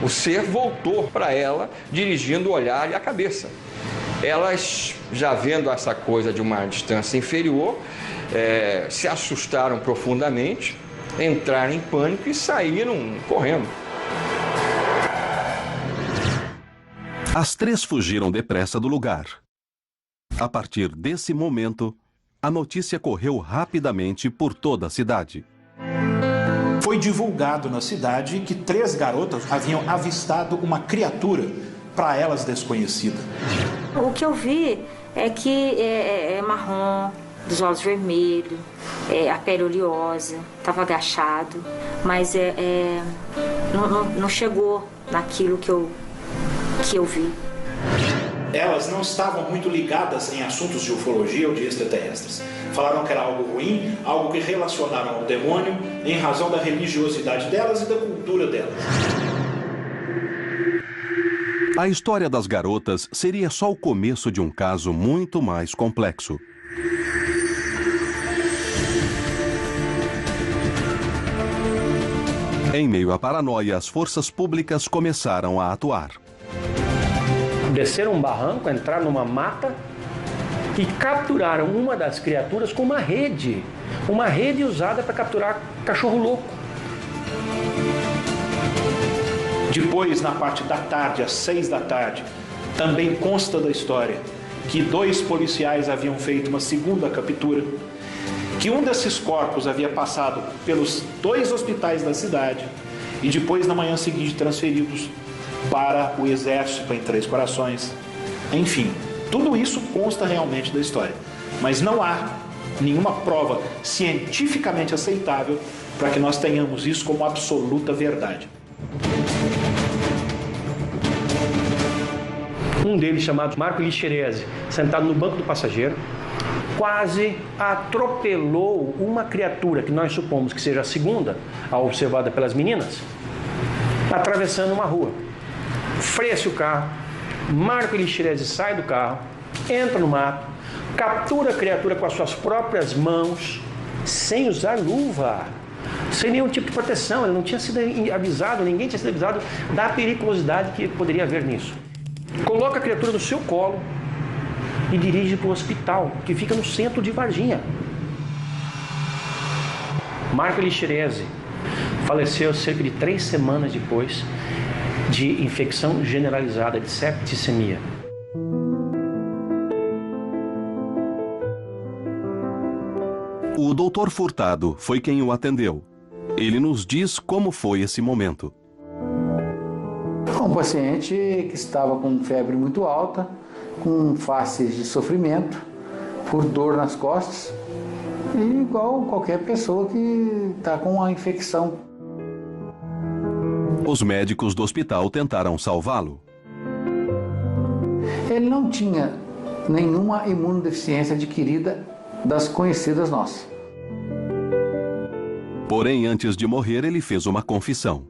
Speaker 4: o ser voltou para ela, dirigindo o olhar e a cabeça. Elas, já vendo essa coisa de uma distância inferior, se assustaram profundamente, entraram em pânico e saíram correndo.
Speaker 1: As 3 fugiram depressa do lugar. A partir desse momento, a notícia correu rapidamente por toda a cidade.
Speaker 15: Foi divulgado na cidade que 3 garotas haviam avistado uma criatura, para elas desconhecida.
Speaker 21: O que eu vi é que é marrom, dos olhos vermelhos, a pele oleosa, estava agachado, mas não chegou naquilo que eu vi.
Speaker 15: Elas não estavam muito ligadas em assuntos de ufologia ou de extraterrestres. Falaram que era algo ruim, algo que relacionaram ao demônio, em razão da religiosidade delas e da cultura delas.
Speaker 1: A história das garotas seria só o começo de um caso muito mais complexo. Em meio à paranoia, as forças públicas começaram a atuar.
Speaker 13: Desceram um barranco, entraram numa mata e capturaram uma das criaturas com uma rede usada para capturar cachorro louco.
Speaker 15: Depois, na parte da tarde, às 6 da tarde, também consta da história que 2 policiais haviam feito uma segunda captura, que um desses corpos havia passado pelos 2 hospitais da cidade e depois, na manhã seguinte, transferidos para o exército em Três Corações. Enfim, tudo isso consta realmente da história, mas não há nenhuma prova cientificamente aceitável para que nós tenhamos isso como absoluta verdade.
Speaker 13: Um deles, chamado Marco Lixerese, sentado no banco do passageiro, quase atropelou uma criatura que nós supomos que seja a segunda, a observada pelas meninas, atravessando uma rua. Freia-se o carro, Marco Lixerese sai do carro, entra no mato, captura a criatura com as suas próprias mãos, sem usar luva, sem nenhum tipo de proteção. Ele não tinha sido avisado, ninguém tinha sido avisado da periculosidade que poderia haver nisso. Coloca a criatura no seu colo e dirige para o hospital, que fica no centro de Varginha. Marco Lixerese faleceu cerca de 3 semanas depois de infecção generalizada de septicemia.
Speaker 1: O Dr. Furtado foi quem o atendeu. Ele nos diz como foi esse momento.
Speaker 22: Um paciente que estava com febre muito alta, com faces de sofrimento, por dor nas costas, e igual qualquer pessoa que está com uma infecção.
Speaker 1: Os médicos do hospital tentaram salvá-lo.
Speaker 22: Ele não tinha nenhuma imunodeficiência adquirida das conhecidas nossas.
Speaker 1: Porém, antes de morrer, ele fez uma confissão.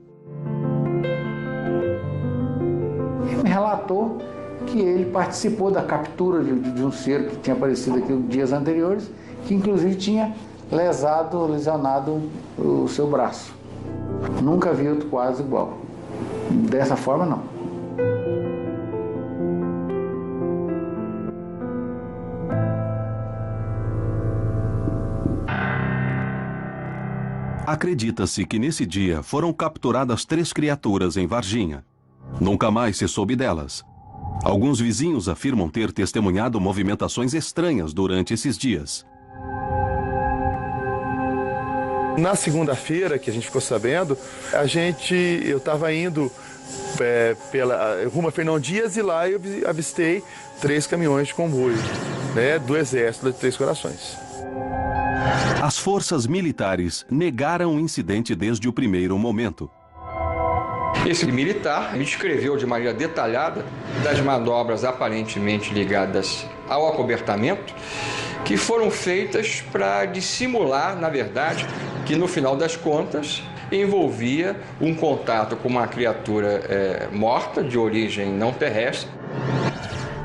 Speaker 22: Ele me relatou que ele participou da captura de um ser que tinha aparecido aqui dias anteriores, que inclusive tinha lesionado o seu braço. Nunca vi outro quadro igual. Dessa forma, não.
Speaker 1: Acredita-se que nesse dia foram capturadas 3 criaturas em Varginha. Nunca mais se soube delas. Alguns vizinhos afirmam ter testemunhado movimentações estranhas durante esses dias.
Speaker 14: Na segunda-feira, que a gente ficou sabendo, eu estava indo pela rumo a Fernão Dias e lá eu avistei 3 caminhões de comboio, né, do Exército de Três Corações.
Speaker 1: As forças militares negaram o incidente desde o primeiro momento.
Speaker 4: Esse militar me descreveu de maneira detalhada das manobras aparentemente ligadas ao acobertamento, que foram feitas para dissimular, na verdade, que no final das contas envolvia um contato com uma criatura morta, de origem não terrestre.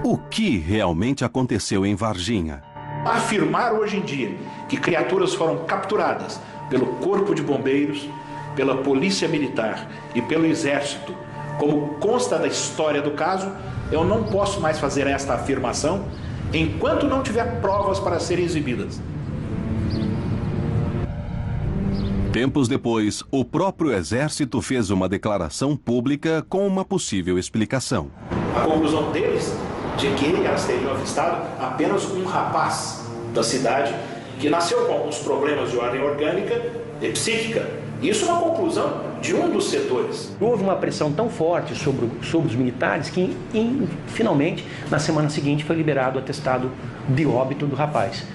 Speaker 1: O que realmente aconteceu em Varginha?
Speaker 15: Afirmar hoje em dia que criaturas foram capturadas pelo Corpo de Bombeiros, pela Polícia Militar e pelo Exército, como consta da história do caso, eu não posso mais fazer esta afirmação enquanto não tiver provas para serem exibidas.
Speaker 1: Tempos depois, o próprio Exército fez uma declaração pública com uma possível explicação.
Speaker 15: A conclusão deles de que elas teriam avistado apenas um rapaz da cidade que nasceu com alguns problemas de ordem orgânica e psíquica. Isso é uma conclusão de um dos setores.
Speaker 13: Houve uma pressão tão forte sobre os militares que, finalmente, na semana seguinte, foi liberado o atestado de óbito do rapaz.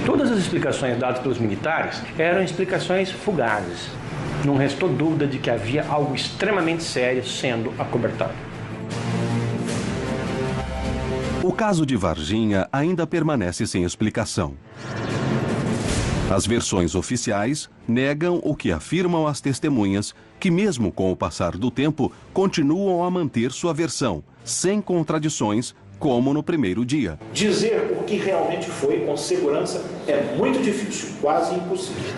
Speaker 13: Todas as explicações dadas pelos militares eram explicações fugazes. Não restou dúvida de que havia algo extremamente sério sendo acobertado.
Speaker 1: O caso de Varginha ainda permanece sem explicação. As versões oficiais negam o que afirmam as testemunhas, que mesmo com o passar do tempo, continuam a manter sua versão, sem contradições, como no primeiro dia.
Speaker 15: Dizer o que realmente foi com segurança é muito difícil, quase impossível.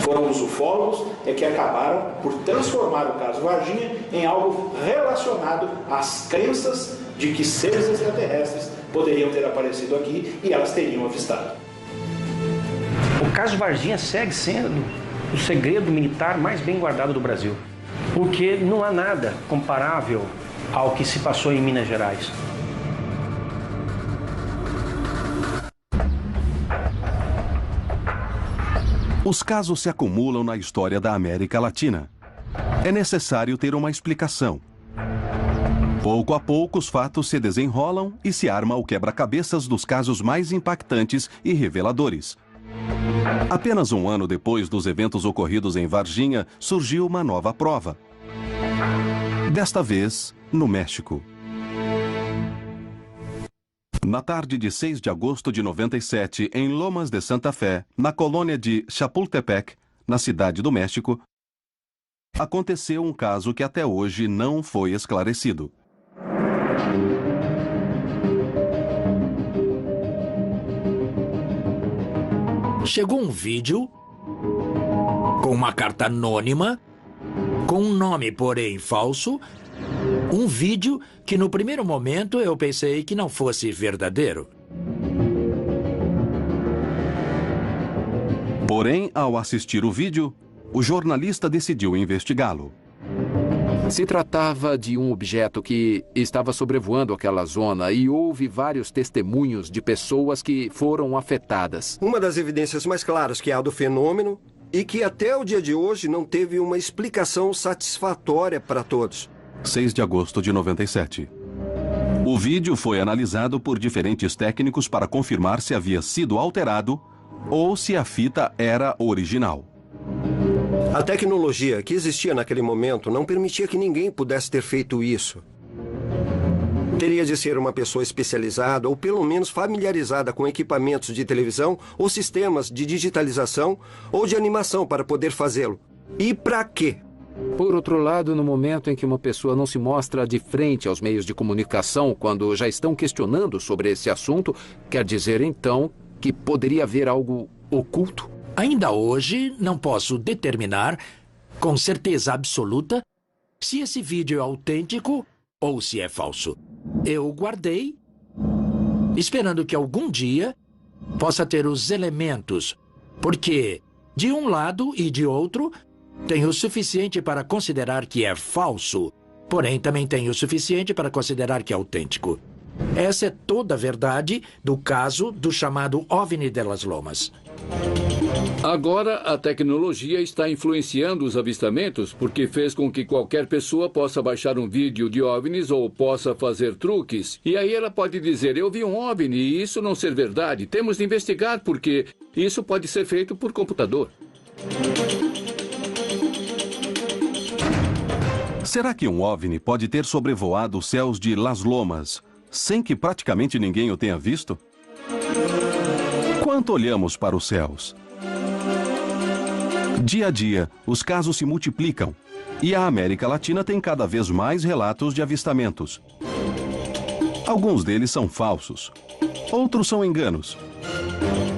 Speaker 15: Foram os ufólogos que acabaram por transformar o caso Varginha em algo relacionado às crenças de que seres extraterrestres poderiam ter aparecido aqui e elas teriam avistado.
Speaker 13: O caso Varginha segue sendo o segredo militar mais bem guardado do Brasil, porque não há nada comparável ao que se passou em Minas Gerais.
Speaker 1: Os casos se acumulam na história da América Latina. É necessário ter uma explicação. Pouco a pouco, os fatos se desenrolam e se arma o quebra-cabeças dos casos mais impactantes e reveladores. Apenas um ano depois dos eventos ocorridos em Varginha, surgiu uma nova prova. Desta vez, no México. Na tarde de 6 de agosto de 97, em Lomas de Santa Fé, na colônia de Chapultepec, na cidade do México, aconteceu um caso que até hoje não foi esclarecido.
Speaker 12: Chegou um vídeo com uma carta anônima, com um nome, porém, falso. Um vídeo que, no primeiro momento, eu pensei que não fosse verdadeiro.
Speaker 1: Porém, ao assistir o vídeo, o jornalista decidiu investigá-lo.
Speaker 11: Se tratava de um objeto que estava sobrevoando aquela zona e houve vários testemunhos de pessoas que foram afetadas.
Speaker 19: Uma das evidências mais claras que há do fenômeno e que até o dia de hoje não teve uma explicação satisfatória para todos.
Speaker 1: 6 de agosto de 97. O vídeo foi analisado por diferentes técnicos para confirmar se havia sido alterado ou se a fita era original.
Speaker 19: A tecnologia que existia naquele momento não permitia que ninguém pudesse ter feito isso. Teria de ser uma pessoa especializada ou pelo menos familiarizada com equipamentos de televisão ou sistemas de digitalização ou de animação para poder fazê-lo. E para quê?
Speaker 11: Por outro lado, no momento em que uma pessoa não se mostra de frente aos meios de comunicação quando já estão questionando sobre esse assunto, quer dizer então que poderia haver algo oculto?
Speaker 12: Ainda hoje, não posso determinar com certeza absoluta se esse vídeo é autêntico ou se é falso. Eu guardei, esperando que algum dia possa ter os elementos, porque de um lado e de outro tenho o suficiente para considerar que é falso, porém também tenho o suficiente para considerar que é autêntico. Essa é toda a verdade do caso do chamado OVNI de Las Lomas.
Speaker 10: Agora, a tecnologia está influenciando os avistamentos porque fez com que qualquer pessoa possa baixar um vídeo de OVNIs ou possa fazer truques. E aí ela pode dizer, eu vi um OVNI e isso não ser verdade. Temos de investigar porque isso pode ser feito por computador.
Speaker 1: Será que um OVNI pode ter sobrevoado os céus de Las Lomas sem que praticamente ninguém o tenha visto? Quanto olhamos para os céus? Dia a dia, os casos se multiplicam e a América Latina tem cada vez mais relatos de avistamentos. Alguns deles são falsos, outros são enganos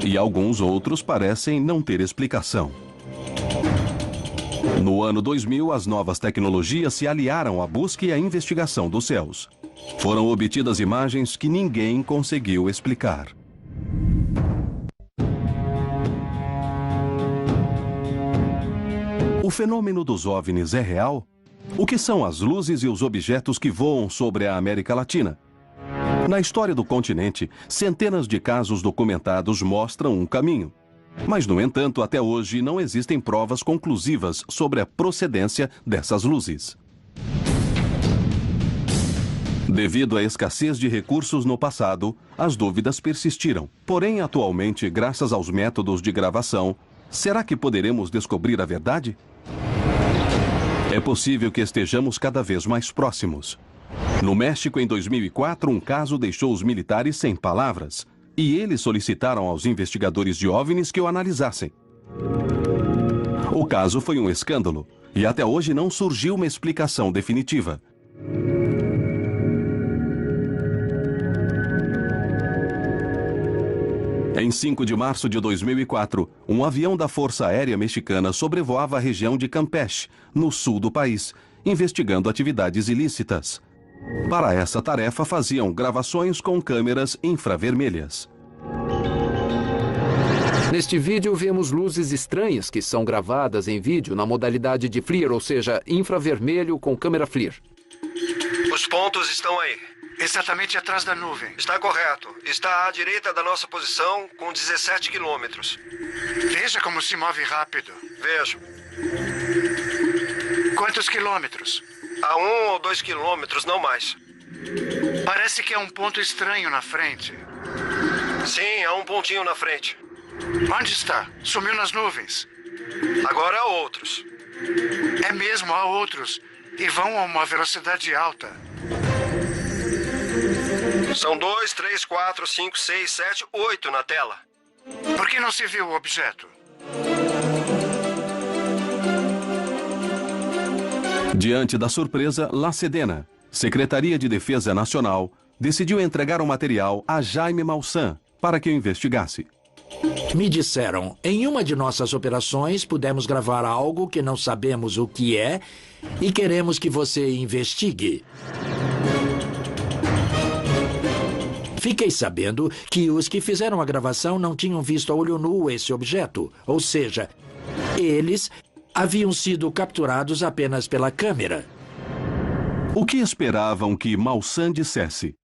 Speaker 1: e alguns outros parecem não ter explicação. No ano 2000, as novas tecnologias se aliaram à busca e à investigação dos céus. Foram obtidas imagens que ninguém conseguiu explicar. O fenômeno dos OVNIs é real? O que são as luzes e os objetos que voam sobre a América Latina? Na história do continente, centenas de casos documentados mostram um caminho. Mas, no entanto, até hoje não existem provas conclusivas sobre a procedência dessas luzes. Devido à escassez de recursos no passado, as dúvidas persistiram. Porém, atualmente, graças aos métodos de gravação, será que poderemos descobrir a verdade? É possível que estejamos cada vez mais próximos. No México, em 2004, um caso deixou os militares sem palavras. E eles solicitaram aos investigadores de OVNIs que o analisassem. O caso foi um escândalo e até hoje não surgiu uma explicação definitiva. Em 5 de março de 2004, um avião da Força Aérea Mexicana sobrevoava a região de Campeche, no sul do país, investigando atividades ilícitas. Para essa tarefa, faziam gravações com câmeras infravermelhas.
Speaker 11: Neste vídeo, vemos luzes estranhas que são gravadas em vídeo na modalidade de FLIR, ou seja, infravermelho com câmera FLIR.
Speaker 19: Os pontos estão aí.
Speaker 9: Exatamente atrás da nuvem.
Speaker 19: Está correto. Está à direita da nossa posição, com 17 quilômetros.
Speaker 9: Veja como se move rápido.
Speaker 19: Vejo.
Speaker 9: Quantos quilômetros?
Speaker 19: A 1 ou 2 quilômetros, não mais.
Speaker 9: Parece que é um ponto estranho na frente.
Speaker 19: Sim, há um pontinho na frente.
Speaker 9: Onde está? Sumiu nas nuvens.
Speaker 19: Agora há outros.
Speaker 9: É mesmo, há outros. E vão a uma velocidade alta.
Speaker 19: São 2, 3, 4, 5, 6, 7, 8 na tela.
Speaker 9: Por que não se viu o objeto?
Speaker 1: Diante da surpresa, La Sedena, Secretaria de Defesa Nacional, decidiu entregar o material a Jaime Maussan para que o investigasse.
Speaker 12: Me disseram, em uma de nossas operações pudemos gravar algo que não sabemos o que é e queremos que você investigue. Fiquei sabendo que os que fizeram a gravação não tinham visto a olho nu esse objeto, ou seja, eles haviam sido capturados apenas pela câmera.
Speaker 1: O que esperavam que Maussan dissesse?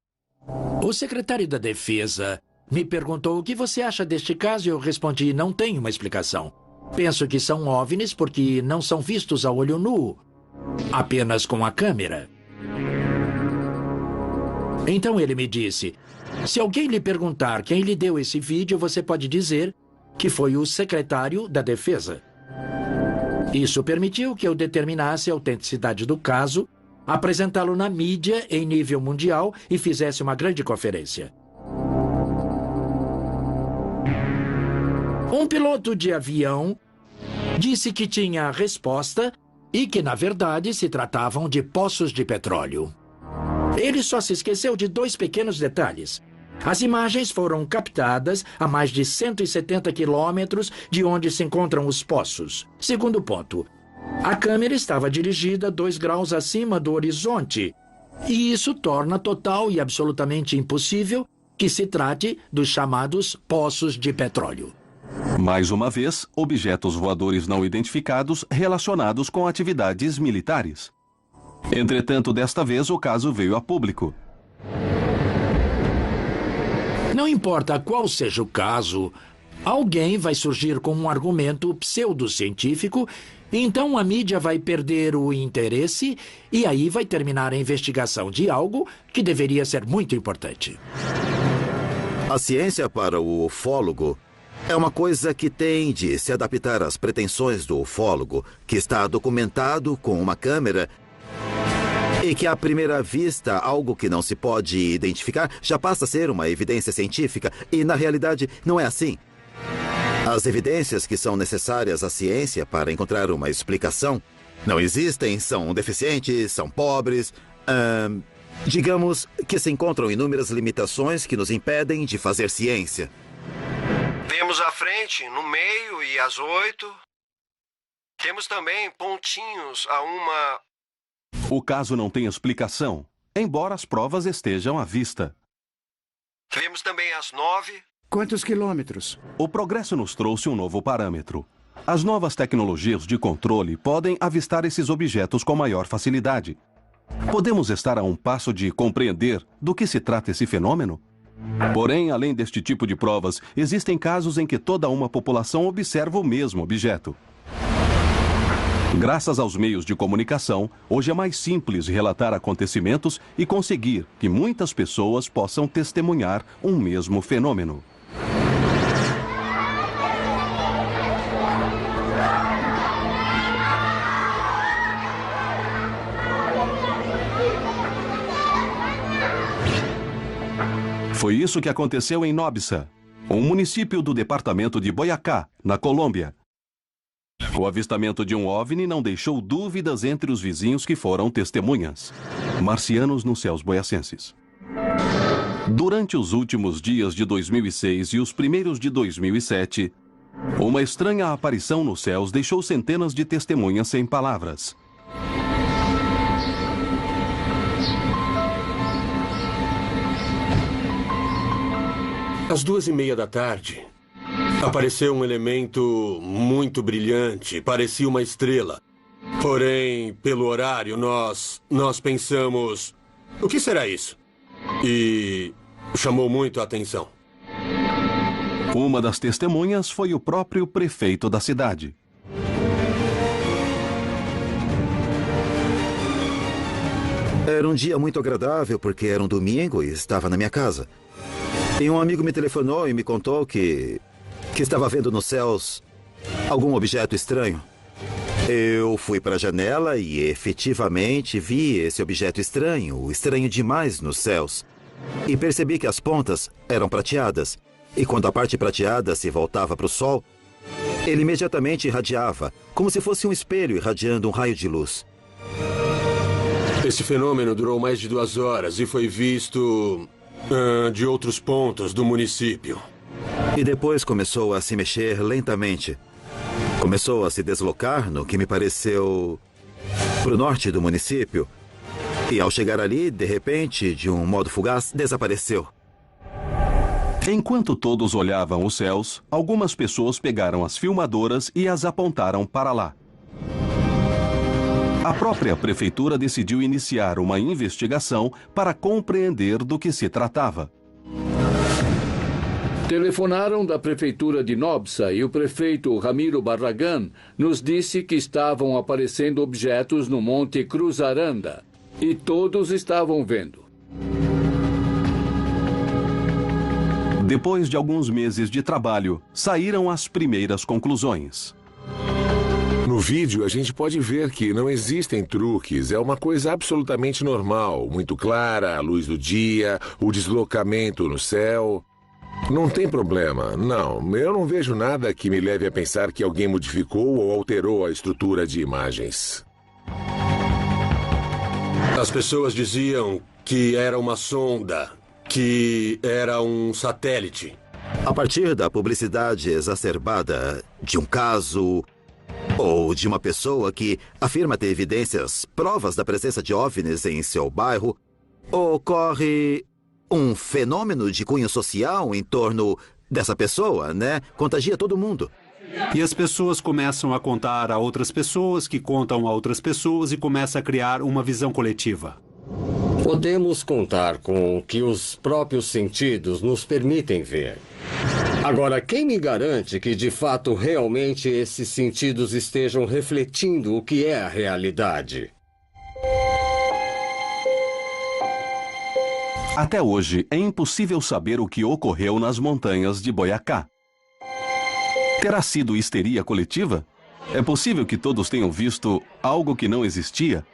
Speaker 12: O secretário da Defesa me perguntou o que você acha deste caso e eu respondi, não tenho uma explicação. Penso que são OVNIs porque não são vistos a olho nu, apenas com a câmera. Então ele me disse, se alguém lhe perguntar quem lhe deu esse vídeo, você pode dizer que foi o secretário da Defesa. Isso permitiu que eu determinasse a autenticidade do caso apresentá-lo na mídia em nível mundial e fizesse uma grande conferência. Um piloto de avião disse que tinha a resposta e que, na verdade, se tratavam de poços de petróleo. Ele só se esqueceu de 2 pequenos detalhes. As imagens foram captadas a mais de 170 quilômetros de onde se encontram os poços. Segundo ponto, a câmera estava dirigida 2 graus acima do horizonte, e isso torna total e absolutamente impossível que se trate dos chamados poços de petróleo.
Speaker 1: Mais uma vez, objetos voadores não identificados relacionados com atividades militares. Entretanto, desta vez o caso veio a público.
Speaker 12: Não importa qual seja o caso, alguém vai surgir com um argumento pseudocientífico, e então a mídia vai perder o interesse e aí vai terminar a investigação de algo que deveria ser muito importante.
Speaker 17: A ciência para o ufólogo é uma coisa que tem de se adaptar às pretensões do ufólogo, que está documentado com uma câmera e que, à primeira vista, algo que não se pode identificar já passa a ser uma evidência científica e, na realidade, não é assim. As evidências que são necessárias à ciência para encontrar uma explicação não existem, são deficientes, são pobres. Digamos que se encontram inúmeras limitações que nos impedem de fazer ciência.
Speaker 19: Temos a frente, no meio e às 8. Temos também pontinhos a uma...
Speaker 1: O caso não tem explicação, embora as provas estejam à vista.
Speaker 19: Vemos também às 9.
Speaker 9: Quantos quilômetros?
Speaker 1: O progresso nos trouxe um novo parâmetro. As novas tecnologias de controle podem avistar esses objetos com maior facilidade. Podemos estar a um passo de compreender do que se trata esse fenômeno? Porém, além deste tipo de provas, existem casos em que toda uma população observa o mesmo objeto. Graças aos meios de comunicação, hoje é mais simples relatar acontecimentos e conseguir que muitas pessoas possam testemunhar um mesmo fenômeno. Foi isso que aconteceu em Nobsa, um município do departamento de Boyacá, na Colômbia. O avistamento de um OVNI não deixou dúvidas entre os vizinhos que foram testemunhas. Marcianos nos céus boiacenses. Durante os últimos dias de 2006 e os primeiros de 2007, uma estranha aparição nos céus deixou centenas de testemunhas sem palavras.
Speaker 2: Às 2:30 da tarde, apareceu um elemento muito brilhante, parecia uma estrela. Porém, pelo horário, nós pensamos, o que será isso? E chamou muito a atenção.
Speaker 1: Uma das testemunhas foi o próprio prefeito da cidade.
Speaker 17: Era um dia muito agradável porque era um domingo e estava na minha casa. E um amigo me telefonou e me contou que estava vendo nos céus algum objeto estranho. Eu fui para a janela e efetivamente vi esse objeto estranho demais nos céus. E percebi que as pontas eram prateadas. E quando a parte prateada se voltava para o sol, ele imediatamente irradiava, como se fosse um espelho irradiando um raio de luz.
Speaker 2: Esse fenômeno durou mais de 2 horas e foi visto de outros pontos do município.
Speaker 17: E depois começou a se mexer lentamente. Começou a se deslocar no que me pareceu para o norte do município. E ao chegar ali, de repente, de um modo fugaz, desapareceu.
Speaker 1: Enquanto todos olhavam os céus, algumas pessoas pegaram as filmadoras e as apontaram para lá. A própria prefeitura decidiu iniciar uma investigação para compreender do que se tratava.
Speaker 10: Telefonaram da prefeitura de Nobsa e o prefeito Ramiro Barragán nos disse que estavam aparecendo objetos no Monte Cruzaranda e todos estavam vendo.
Speaker 1: Depois de alguns meses de trabalho, saíram as primeiras conclusões.
Speaker 16: No No vídeo, a gente pode ver que não existem truques. É uma coisa absolutamente normal. Muito clara, a luz do dia, o deslocamento no céu. Não tem problema. Não, eu não vejo nada que me leve a pensar que alguém modificou ou alterou a estrutura de imagens.
Speaker 2: As pessoas diziam que era uma sonda, que era um satélite.
Speaker 17: A partir da publicidade exacerbada de um caso ou de uma pessoa que afirma ter evidências, provas da presença de OVNIs em seu bairro, ocorre um fenômeno de cunho social em torno dessa pessoa, né? Contagia todo mundo.
Speaker 5: E as pessoas começam a contar a outras pessoas, que contam a outras pessoas e começa a criar uma visão coletiva.
Speaker 18: Podemos contar com o que os próprios sentidos nos permitem ver. Agora, quem me garante que, de fato, realmente esses sentidos estejam refletindo o que é a realidade?
Speaker 1: Até hoje, é impossível saber o que ocorreu nas montanhas de Boyacá. Terá sido histeria coletiva? É possível que todos tenham visto algo que não existia?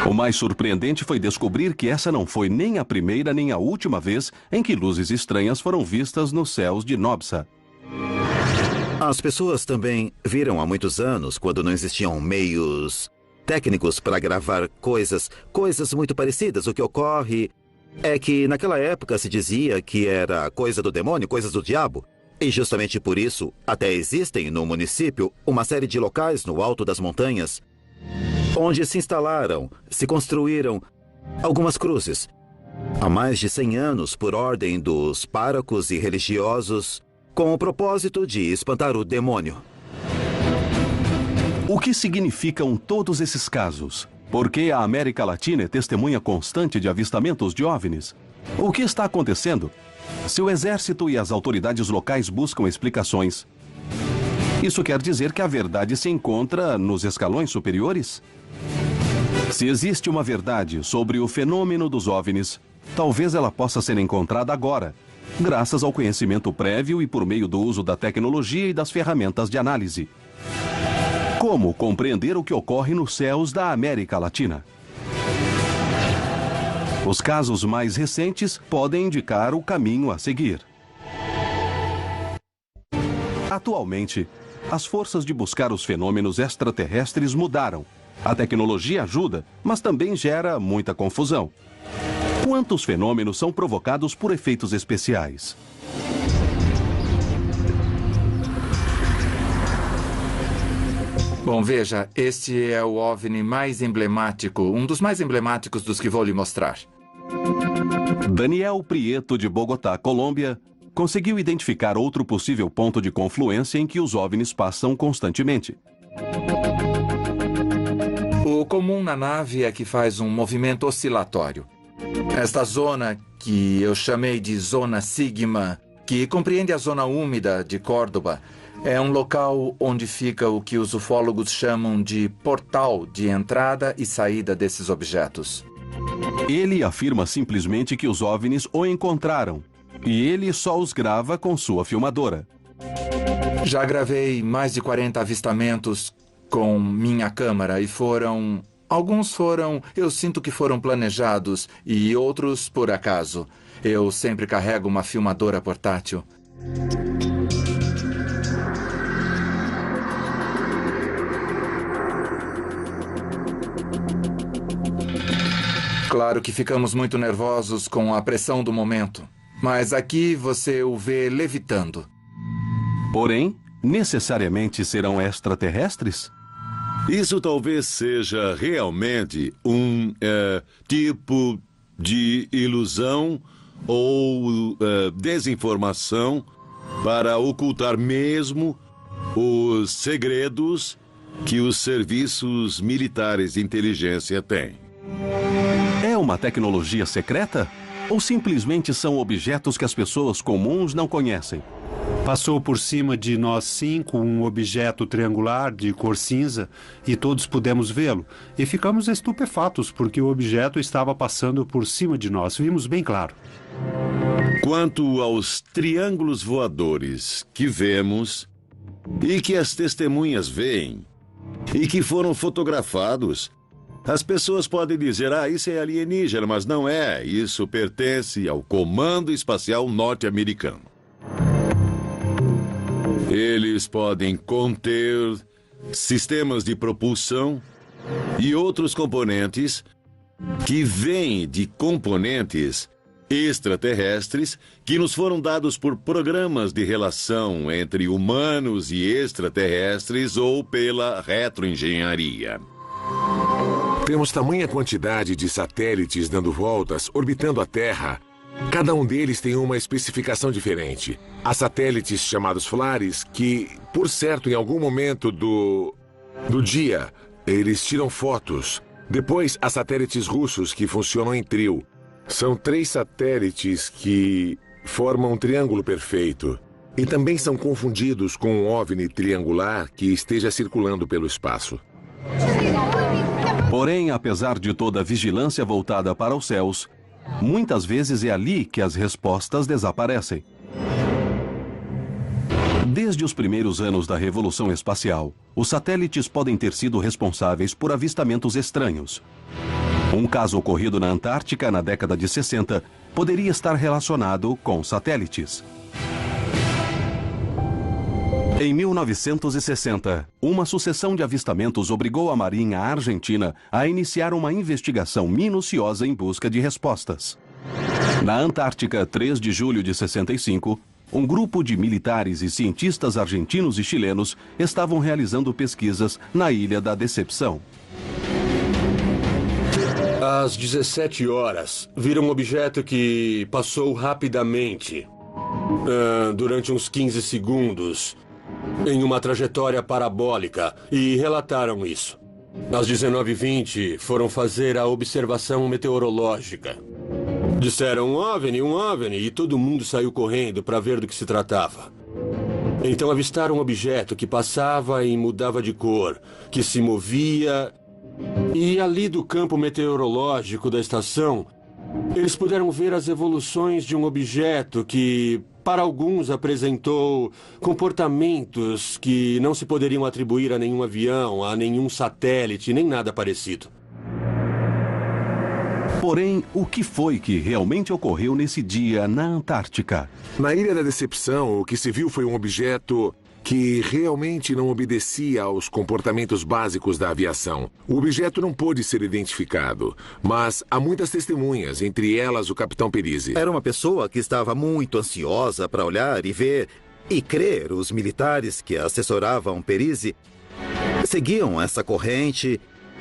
Speaker 1: O mais surpreendente foi descobrir que essa não foi nem a primeira nem a última vez em que luzes estranhas foram vistas nos céus de Nobsa.
Speaker 17: As pessoas também viram há muitos anos, quando não existiam meios técnicos para gravar coisas muito parecidas. O que ocorre é que naquela época se dizia que era coisa do demônio, coisas do diabo. E justamente por isso, até existem no município uma série de locais no alto das montanhas onde se instalaram, se construíram algumas cruzes. Há mais de 100 anos, por ordem dos párocos e religiosos, com o propósito de espantar o demônio.
Speaker 1: O que significam todos esses casos? Por que a América Latina é testemunha constante de avistamentos de OVNIs? O que está acontecendo? Se o exército e as autoridades locais buscam explicações, isso quer dizer que a verdade se encontra nos escalões superiores? Se existe uma verdade sobre o fenômeno dos OVNIs, talvez ela possa ser encontrada agora, graças ao conhecimento prévio e por meio do uso da tecnologia e das ferramentas de análise. Como compreender o que ocorre nos céus da América Latina? Os casos mais recentes podem indicar o caminho a seguir. Atualmente, as forças de buscar os fenômenos extraterrestres mudaram. A tecnologia ajuda, mas também gera muita confusão. Quantos fenômenos são provocados por efeitos especiais?
Speaker 6: Bom, veja, este é o OVNI mais emblemático, um dos mais emblemáticos dos que vou lhe mostrar.
Speaker 1: Daniel Prieto, de Bogotá, Colômbia, conseguiu identificar outro possível ponto de confluência em que os OVNIs passam constantemente.
Speaker 6: O comum na nave é que faz um movimento oscilatório. Esta zona, que eu chamei de Zona Sigma, que compreende a zona úmida de Córdoba, é um local onde fica o que os ufólogos chamam de portal de entrada e saída desses objetos.
Speaker 1: Ele afirma simplesmente que os OVNIs o encontraram, e ele só os grava com sua filmadora.
Speaker 6: Já gravei mais de 40 avistamentos com minha câmera e alguns foram, eu sinto que foram planejados e outros por acaso. Eu sempre carrego uma filmadora portátil. Claro que ficamos muito nervosos com a pressão do momento, mas aqui você o vê levitando.
Speaker 1: Porém, necessariamente serão extraterrestres?
Speaker 7: Isso talvez seja realmente um tipo de ilusão ou desinformação para ocultar mesmo os segredos que os serviços militares de inteligência têm.
Speaker 1: É uma tecnologia secreta? Ou simplesmente são objetos que as pessoas comuns não conhecem?
Speaker 5: Passou por cima de nós 5 um objeto triangular de cor cinza e todos pudemos vê-lo. E ficamos estupefatos porque o objeto estava passando por cima de nós. Vimos bem claro.
Speaker 7: Quanto aos triângulos voadores que vemos e que as testemunhas veem, e que foram fotografados. As pessoas podem dizer, isso é alienígena, mas não é. Isso pertence ao Comando Espacial Norte-Americano. Eles podem conter sistemas de propulsão e outros componentes que vêm de componentes extraterrestres que nos foram dados por programas de relação entre humanos e extraterrestres ou pela retroengenharia.
Speaker 16: Temos tamanha quantidade de satélites dando voltas, orbitando a Terra. Cada um deles tem uma especificação diferente. Há satélites chamados Flares que, por certo, em algum momento do dia, eles tiram fotos. Depois, há satélites russos que funcionam em trio. São 3 satélites que formam um triângulo perfeito. E também são confundidos com um OVNI triangular que esteja circulando pelo espaço.
Speaker 1: Porém, apesar de toda a vigilância voltada para os céus, muitas vezes é ali que as respostas desaparecem. Desde os primeiros anos da Revolução Espacial, os satélites podem ter sido responsáveis por avistamentos estranhos. Um caso ocorrido na Antártica na década de 60 poderia estar relacionado com satélites. Em 1960, uma sucessão de avistamentos obrigou a Marinha Argentina a iniciar uma investigação minuciosa em busca de respostas. Na Antártica, 3 de julho de 65, um grupo de militares e cientistas argentinos e chilenos estavam realizando pesquisas na Ilha da Decepção.
Speaker 2: Às 17 horas, viram um objeto que passou rapidamente, durante uns 15 segundos, em uma trajetória parabólica, e relataram isso. Às 19h20, foram fazer a observação meteorológica. Disseram um OVNI, e todo mundo saiu correndo para ver do que se tratava. Então avistaram um objeto que passava e mudava de cor, que se movia, e ali do campo meteorológico da estação, eles puderam ver as evoluções de um objeto que, para alguns, apresentou comportamentos que não se poderiam atribuir a nenhum avião, a nenhum satélite, nem nada parecido.
Speaker 1: Porém, o que foi que realmente ocorreu nesse dia na Antártica?
Speaker 16: Na Ilha da Decepção, o que se viu foi um objeto que realmente não obedecia aos comportamentos básicos da aviação. O objeto não pôde ser identificado, mas há muitas testemunhas, entre elas o capitão Perizzi.
Speaker 17: Era uma pessoa que estava muito ansiosa para olhar e ver e crer. Os militares que assessoravam Perizzi seguiam essa corrente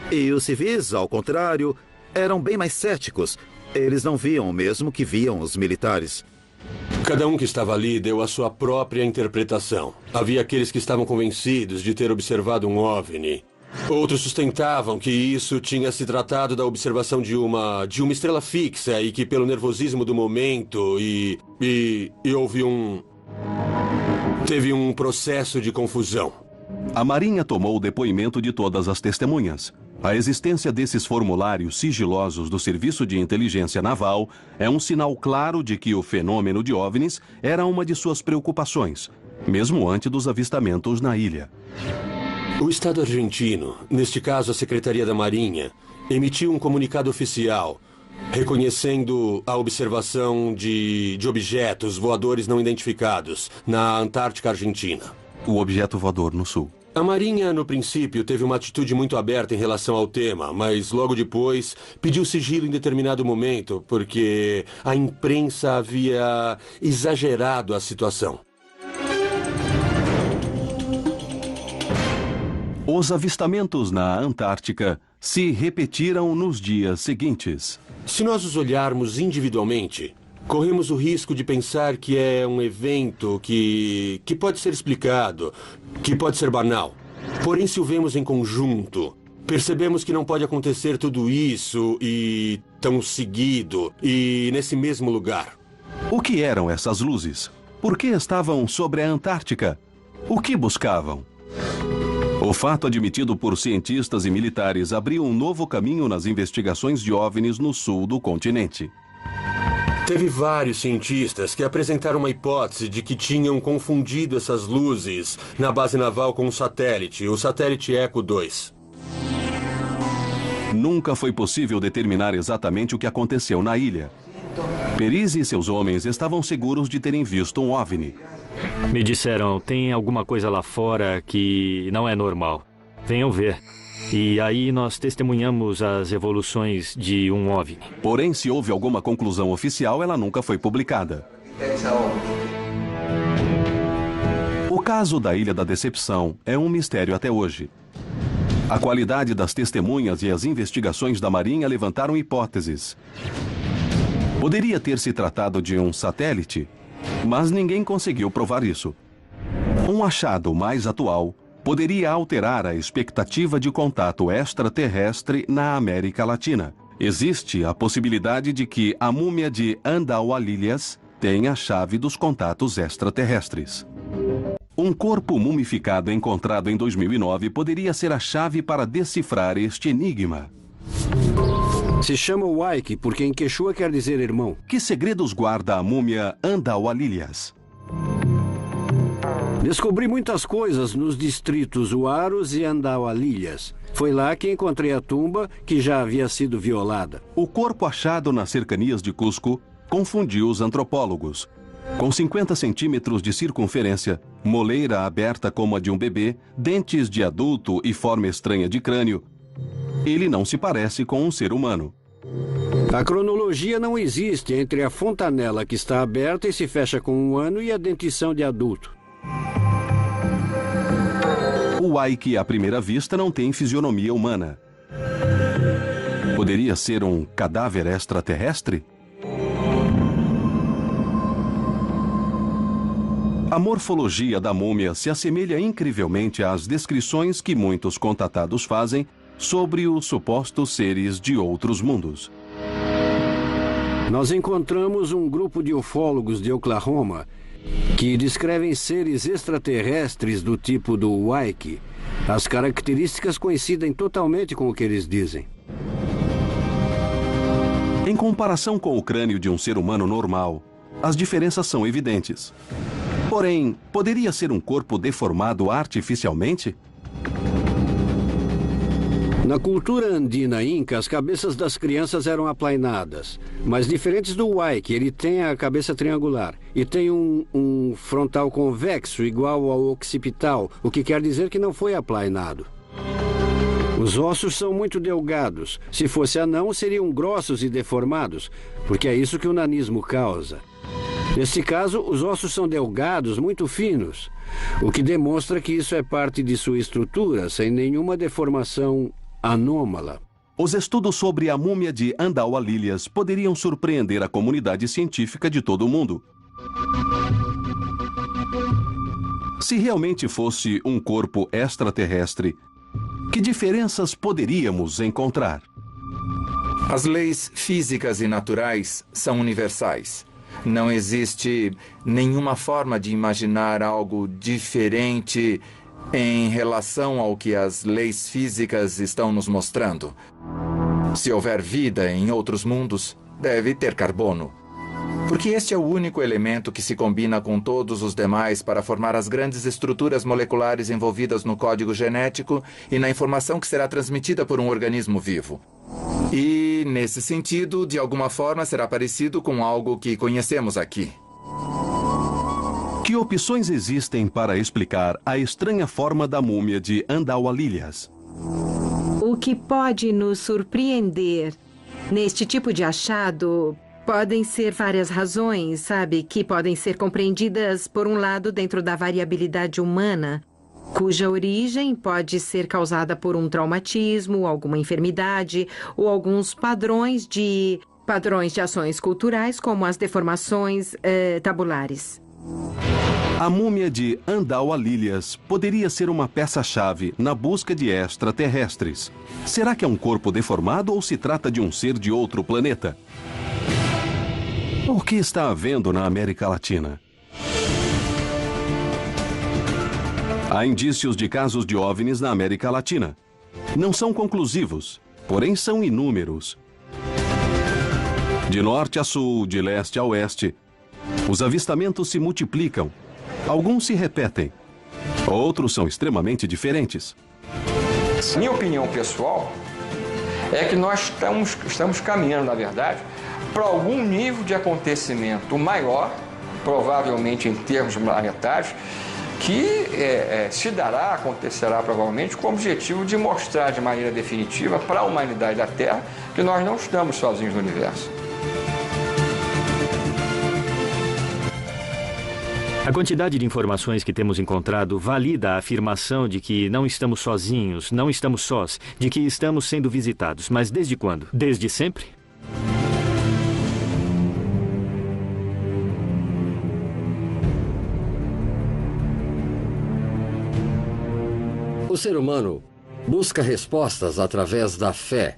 Speaker 17: e os civis, ao contrário, eram bem mais céticos. Eles não viam o mesmo que viam os militares.
Speaker 2: Cada um que estava ali deu a sua própria interpretação. Havia aqueles que estavam convencidos de ter observado um OVNI. Outros sustentavam que isso tinha se tratado da observação de uma estrela fixa e que pelo nervosismo do momento teve um processo de confusão.
Speaker 1: A Marinha tomou o depoimento de todas as testemunhas. A existência desses formulários sigilosos do Serviço de Inteligência Naval é um sinal claro de que o fenômeno de OVNIs era uma de suas preocupações, mesmo antes dos avistamentos na ilha.
Speaker 2: O Estado argentino, neste caso a Secretaria da Marinha, emitiu um comunicado oficial reconhecendo a observação de objetos voadores não identificados na Antártica Argentina.
Speaker 1: O objeto voador no sul.
Speaker 2: A Marinha, no princípio, teve uma atitude muito aberta em relação ao tema, mas logo depois pediu sigilo em determinado momento, porque a imprensa havia exagerado a situação.
Speaker 1: Os avistamentos na Antártica se repetiram nos dias seguintes.
Speaker 2: Se nós os olharmos individualmente, corremos o risco de pensar que é um evento que pode ser explicado, que pode ser banal. Porém, se o vemos em conjunto, percebemos que não pode acontecer tudo isso e tão seguido e nesse mesmo lugar.
Speaker 1: O que eram essas luzes? Por que estavam sobre a Antártica? O que buscavam? O fato admitido por cientistas e militares abriu um novo caminho nas investigações de OVNIs no sul do continente.
Speaker 2: Teve vários cientistas que apresentaram uma hipótese de que tinham confundido essas luzes na base naval com um satélite, o satélite Echo 2.
Speaker 1: Nunca foi possível determinar exatamente o que aconteceu na ilha. Perise e seus homens estavam seguros de terem visto um OVNI.
Speaker 8: Me disseram, tem alguma coisa lá fora que não é normal. Venham ver. E aí nós testemunhamos as evoluções de um OVNI.
Speaker 1: Porém, se houve alguma conclusão oficial, ela nunca foi publicada. O caso da Ilha da Decepção é um mistério até hoje. A qualidade das testemunhas e as investigações da Marinha levantaram hipóteses. Poderia ter se tratado de um satélite, mas ninguém conseguiu provar isso. Um achado mais atual poderia alterar a expectativa de contato extraterrestre na América Latina. Existe a possibilidade de que a múmia de Andaualilhas tenha a chave dos contatos extraterrestres. Um corpo mumificado encontrado em 2009 poderia ser a chave para decifrar este enigma.
Speaker 3: Se chama Waiki porque em Quechua quer dizer irmão.
Speaker 1: Que segredos guarda a múmia Andaualilhas?
Speaker 3: Descobri muitas coisas nos distritos Huaros e Andaualilhas. Foi lá que encontrei a tumba que já havia sido violada.
Speaker 1: O corpo achado nas cercanias de Cusco confundiu os antropólogos. Com 50 centímetros de circunferência, moleira aberta como a de um bebê, dentes de adulto e forma estranha de crânio, ele não se parece com um ser humano.
Speaker 3: A cronologia não existe entre a fontanela que está aberta e se fecha com 1 ano e a dentição de adulto.
Speaker 1: O Waiki, à primeira vista, não tem fisionomia humana. Poderia ser um cadáver extraterrestre? A morfologia da múmia se assemelha incrivelmente às descrições que muitos contatados fazem sobre os supostos seres de outros mundos.
Speaker 3: Nós encontramos um grupo de ufólogos de Oklahoma que descrevem seres extraterrestres do tipo do Waiki. As características coincidem totalmente com o que eles dizem.
Speaker 1: Em comparação com o crânio de um ser humano normal, as diferenças são evidentes. Porém, poderia ser um corpo deformado artificialmente?
Speaker 3: Na cultura andina inca, as cabeças das crianças eram aplainadas. Mas diferentes do Waiki, ele tem a cabeça triangular e tem um frontal convexo igual ao occipital, o que quer dizer que não foi aplainado. Os ossos são muito delgados. Se fosse anão, seriam grossos e deformados, porque é isso que o nanismo causa. Neste caso, os ossos são delgados, muito finos, o que demonstra que isso é parte de sua estrutura, sem nenhuma deformação anômala.
Speaker 1: Os estudos sobre a múmia de Andaualilhas poderiam surpreender a comunidade científica de todo o mundo. Se realmente fosse um corpo extraterrestre, que diferenças poderíamos encontrar?
Speaker 6: As leis físicas e naturais são universais. Não existe nenhuma forma de imaginar algo diferente em relação ao que as leis físicas estão nos mostrando. Se houver vida em outros mundos, deve ter carbono. Porque este é o único elemento que se combina com todos os demais para formar as grandes estruturas moleculares envolvidas no código genético e na informação que será transmitida por um organismo vivo. E, nesse sentido, de alguma forma será parecido com algo que conhecemos aqui.
Speaker 1: Que opções existem para explicar a estranha forma da múmia de Andaualilhas?
Speaker 20: O que pode nos surpreender neste tipo de achado podem ser várias razões, sabe? Que podem ser compreendidas, por um lado, dentro da variabilidade humana, cuja origem pode ser causada por um traumatismo, alguma enfermidade ou alguns padrões de ações culturais, como as deformações tabulares.
Speaker 1: A múmia de Andaualilhas poderia ser uma peça-chave na busca de extraterrestres. Será que é um corpo deformado ou se trata de um ser de outro planeta? O que está havendo na América Latina? Há indícios de casos de OVNIs na América Latina. Não são conclusivos, porém são inúmeros. De norte a sul, de leste a oeste, os avistamentos se multiplicam. Alguns se repetem, outros são extremamente diferentes.
Speaker 4: Minha opinião pessoal é que nós estamos caminhando, na verdade, para algum nível de acontecimento maior, provavelmente em termos planetários, que acontecerá provavelmente com o objetivo de mostrar de maneira definitiva para a humanidade da Terra que nós não estamos sozinhos no universo.
Speaker 8: A quantidade de informações que temos encontrado valida a afirmação de que não estamos sozinhos, não estamos sós, de que estamos sendo visitados. Mas desde quando? Desde sempre?
Speaker 18: O ser humano busca respostas através da fé,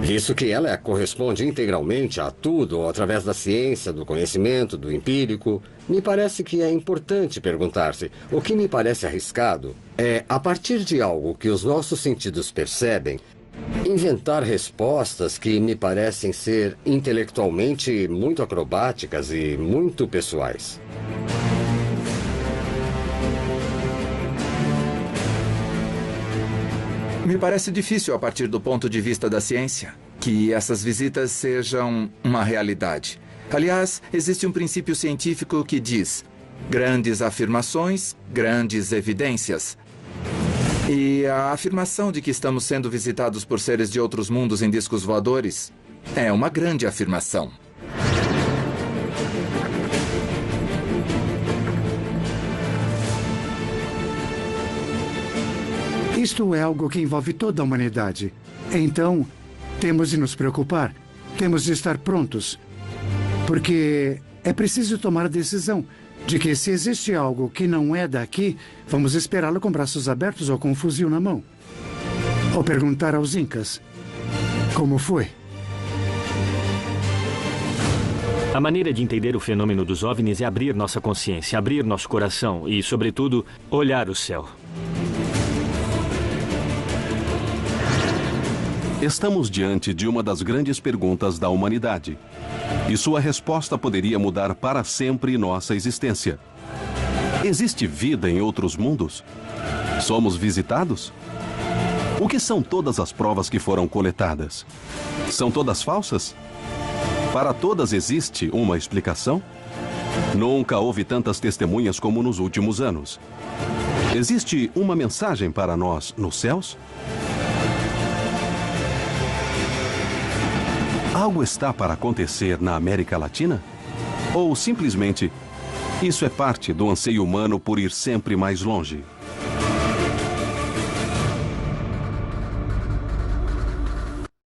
Speaker 18: visto que ela corresponde integralmente a tudo, ou através da ciência, do conhecimento, do empírico. Me parece que é importante perguntar-se. O que me parece arriscado é, a partir de algo que os nossos sentidos percebem, inventar respostas que me parecem ser intelectualmente muito acrobáticas e muito pessoais.
Speaker 6: Me parece difícil, a partir do ponto de vista da ciência, que essas visitas sejam uma realidade. Aliás, existe um princípio científico que diz: grandes afirmações, grandes evidências. E a afirmação de que estamos sendo visitados por seres de outros mundos em discos voadores é uma grande afirmação.
Speaker 9: Isto é algo que envolve toda a humanidade. Então, temos de nos preocupar. Temos de estar prontos. Porque é preciso tomar a decisão de que, se existe algo que não é daqui, vamos esperá-lo com braços abertos ou com um fuzil na mão. Ou perguntar aos Incas como foi.
Speaker 8: A maneira de entender o fenômeno dos OVNIs é abrir nossa consciência, abrir nosso coração e, sobretudo, olhar o céu.
Speaker 1: Estamos diante de uma das grandes perguntas da humanidade. E sua resposta poderia mudar para sempre nossa existência. Existe vida em outros mundos? Somos visitados? O que são todas as provas que foram coletadas? São todas falsas? Para todas existe uma explicação? Nunca houve tantas testemunhas como nos últimos anos. Existe uma mensagem para nós nos céus? Algo está para acontecer na América Latina? Ou simplesmente, isso é parte do anseio humano por ir sempre mais longe?